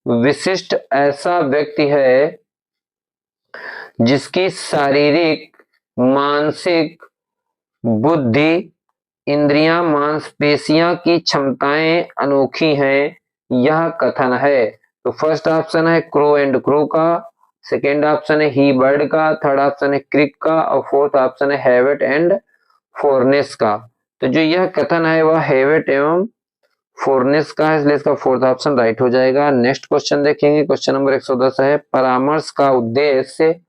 विशिष्ट ऐसा व्यक्ति है जिसकी शारीरिक, मानसिक, बुद्धि, इंद्रियां, मांसपेशियां की क्षमताएं अनोखी हैं, यह कथन है? तो फर्स्ट ऑप्शन है क्रो एंड क्रो का, सेकेंड ऑप्शन है ही बर्ड का, थर्ड ऑप्शन है क्रिक का और फोर्थ ऑप्शन है हैवेट एंड फोरनेस का। तो जो यह कथन है वह हैवेट एवं फोरनेस का है, इसलिए इसका फोर्थ ऑप्शन राइट हो जाएगा। नेक्स्ट क्वेश्चन देखेंगे, क्वेश्चन नंबर 110 है परामर्श का उद्देश्य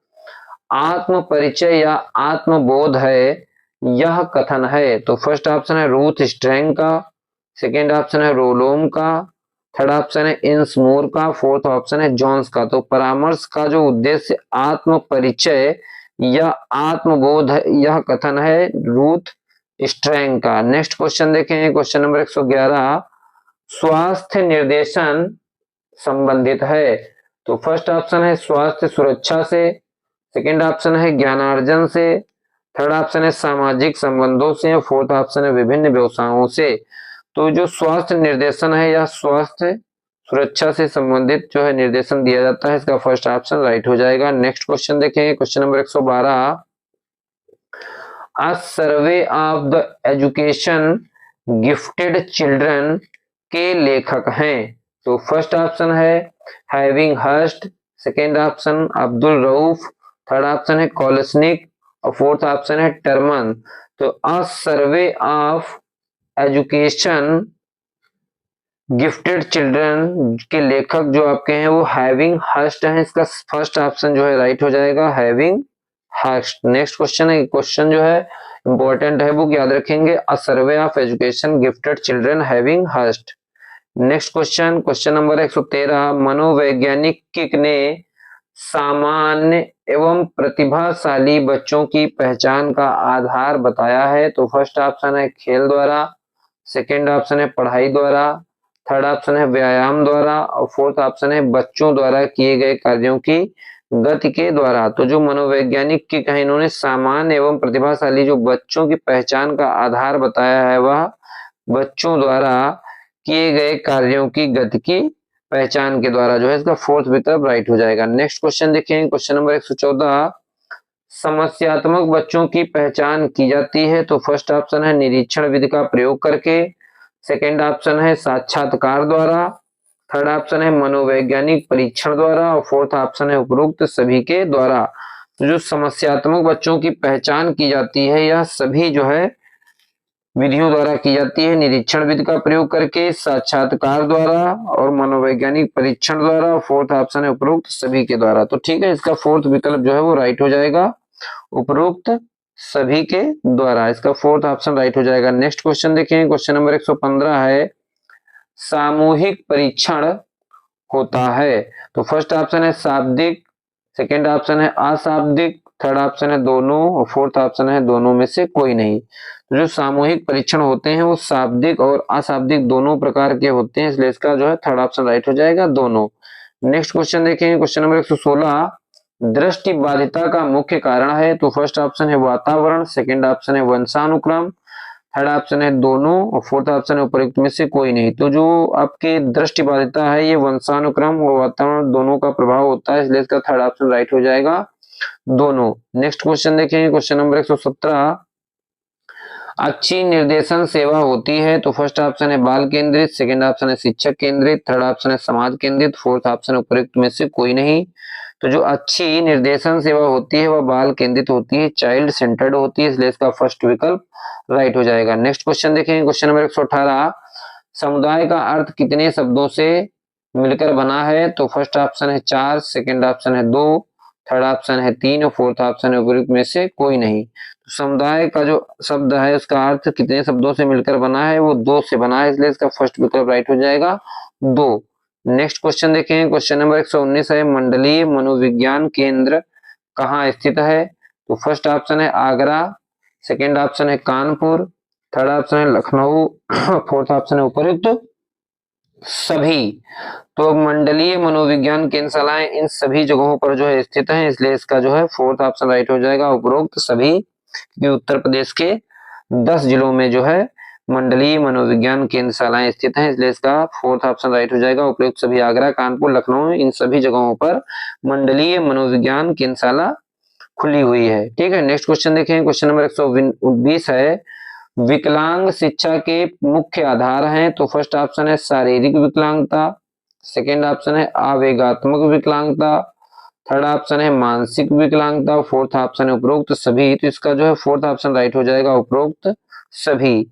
आत्म परिचय या आत्मबोध है, यह कथन है? तो फर्स्ट ऑप्शन है रूथ स्ट्रैंग का, सेकेंड ऑप्शन है रोलोम का, थर्ड ऑप्शन है इंसमोर का, फोर्थ ऑप्शन है जॉन्स का। तो परामर्श का जो उद्देश्य आत्म परिचय या आत्मबोध है, यह कथन है रूथ स्ट्रैंग का। नेक्स्ट क्वेश्चन देखेंगे, क्वेश्चन नंबर 111 स्वास्थ्य निर्देशन संबंधित है? तो फर्स्ट ऑप्शन है स्वास्थ्य सुरक्षा से, सेकेंड ऑप्शन है ज्ञानार्जन से, थर्ड ऑप्शन है सामाजिक संबंधों से, फोर्थ ऑप्शन है विभिन्न व्यवसायों से। तो जो स्वास्थ्य निर्देशन है या स्वास्थ्य सुरक्षा से संबंधित जो है निर्देशन दिया जाता है, इसका फर्स्ट ऑप्शन राइट हो जाएगा। नेक्स्ट क्वेश्चन देखेंगे, question number 112 a survey of the education gifted children के लेखक हैं? तो फर्स्ट ऑप्शन है Havighurst, second option Abdul Rauf, third option है कॉलसनिक और फोर्थ ऑप्शन है टर्मन। तो a survey of education gifted children के लेखक जो आपके हैं वो हैविंग हर्स्ट है, इसका फर्स्ट ऑप्शन जो है राइट हो जाएगा, हैविंग हर्स्ट। नेक्स्ट क्वेश्चन है, क्वेश्चन जो है इंपॉर्टेंट है, बुक याद रखेंगे, a survey of education gifted children Havighurst. Next question, question number 113 मनोवैज्ञानिक किक ने सामान्य एवं प्रतिभाशाली बच्चों की पहचान का आधार बताया है? तो फर्स्ट ऑप्शन है खेल द्वारा, सेकेंड ऑप्शन है पढ़ाई द्वारा, थर्ड ऑप्शन है व्यायाम द्वारा और फोर्थ ऑप्शन है बच्चों द्वारा किए गए कार्यों की गति के द्वारा। तो जो मनोवैज्ञानिक किक है इन्होंने सामान्य एवं प्रतिभाशाली जो बच्चों की पहचान का आधार बताया है वह बच्चों द्वारा किए गए कार्यों की गति की पहचान के द्वारा जो है, इसका फोर्थ विकल्प राइट हो जाएगा। नेक्स्ट क्वेश्चन देखें, क्वेश्चन नंबर 114 समस्यात्मक बच्चों की पहचान की जाती है? तो फर्स्ट ऑप्शन है निरीक्षण विधि का प्रयोग करके, सेकेंड ऑप्शन है साक्षात्कार द्वारा, थर्ड ऑप्शन है मनोवैज्ञानिक परीक्षण द्वारा और फोर्थ ऑप्शन है उपरोक्त सभी के द्वारा। तो जो समस्यात्मक बच्चों की पहचान की जाती है यह सभी जो है विधियों द्वारा की जाती है, निरीक्षण विधि का प्रयोग करके, साक्षात्कार द्वारा और मनोवैज्ञानिक परीक्षण द्वारा, फोर्थ ऑप्शन है उपरोक्त सभी के द्वारा। तो ठीक है, इसका फोर्थ विकल्प जो है वो राइट हो जाएगा, उपरोक्त सभी के द्वारा, इसका फोर्थ ऑप्शन राइट हो जाएगा। नेक्स्ट क्वेश्चन देखें, क्वेश्चन नंबर 115 है सामूहिक परीक्षण होता है? तो फर्स्ट ऑप्शन है शाब्दिक, सेकेंड ऑप्शन है अशाब्दिक, थर्ड ऑप्शन है दोनों और फोर्थ ऑप्शन है दोनों में से कोई नहीं। तो जो सामूहिक परीक्षण होते हैं वो शाब्दिक और अशाब्दिक दोनों प्रकार के होते हैं, इसलिए इसका जो है थर्ड ऑप्शन राइट हो जाएगा, दोनों। नेक्स्ट क्वेश्चन देखेंगे, क्वेश्चन नंबर 116 दृष्टि बाधिता का मुख्य कारण है? तो फर्स्ट ऑप्शन है वातावरण, सेकेंड ऑप्शन है वंशानुक्रम, थर्ड ऑप्शन है दोनों और फोर्थ ऑप्शन है उपरोक्त में से कोई नहीं। तो जो आपके दृष्टि बाध्यता है ये वंशानुक्रम और वातावरण दोनों का प्रभाव होता है, इसलिए इसका थर्ड ऑप्शन राइट हो जाएगा दोनों। नेक्स्ट क्वेश्चन देखेंगे, क्वेश्चन नंबर 117। अच्छी निर्देशन सेवा होती है तो फर्स्ट ऑप्शन है बाल केंद्रित, सेकंड ऑप्शन है शिक्षक केंद्रित, थर्ड ऑप्शन है समाज केंद्रित, फोर्थ ऑप्शन है उपरोक्त में से कोई नहीं। तो जो अच्छी निर्देशन सेवा होती है वह बाल केंद्रित होती है, चाइल्ड सेंटर्ड होती है, इसलिए इसका फर्स्ट विकल्प राइट हो जाएगा। नेक्स्ट क्वेश्चन देखेंगे, क्वेश्चन नंबर 118। समुदाय का अर्थ कितने शब्दों से मिलकर बना है? तो फर्स्ट ऑप्शन है 4, सेकंड ऑप्शन है 2, थर्ड ऑप्शन है 3 और फोर्थ ऑप्शन है उपरोक्त में से कोई नहीं। तो समुदाय का जो शब्द है उसका अर्थ कितने शब्दों से मिलकर बना है? वो 2 से बना है, इसलिए इसका फर्स्ट विकल्प राइट हो जाएगा 2। नेक्स्ट क्वेश्चन देखें, क्वेश्चन नंबर 119 है मंडलीय मनोविज्ञान केंद्र कहाँ स्थित है? तो फर्स्ट ऑप्शन है आगरा, सेकंड ऑप्शन है कानपुर, थर्ड ऑप्शन है लखनऊ, फोर्थ ऑप्शन है उपरोक्त सभी। तो मंडलीय मनोविज्ञान केंद्रशालाएं इन सभी जगहों पर जो है स्थित है, इसलिए इसका जो है फोर्थ ऑप्शन राइट हो जाएगा उपरोक्त सभी। ये उत्तर प्रदेश के 10 जिलों में जो है मंडलीय मनोविज्ञान केंद्रशालाएं स्थित हैं, इसलिए इसका फोर्थ ऑप्शन राइट हो जाएगा उपरोक्त सभी। आगरा, कानपुर, लखनऊ इन सभी जगहों पर मंडलीय मनोविज्ञान केंद्रशाला खुली हुई है। ठीक है, नेक्स्ट क्वेश्चन देखें, क्वेश्चन नंबर 120 है विकलांग शिक्षा के मुख्य आधार हैं। तो फर्स्ट ऑप्शन है शारीरिक विकलांगता, सेकेंड ऑप्शन है आवेगात्मक विकलांगता, थर्ड ऑप्शन है मानसिक विकलांगता, फोर्थ ऑप्शन है उपरोक्त सभी। तो इसका जो है फोर्थ ऑप्शन राइट हो जाएगा उपरोक्त सभी।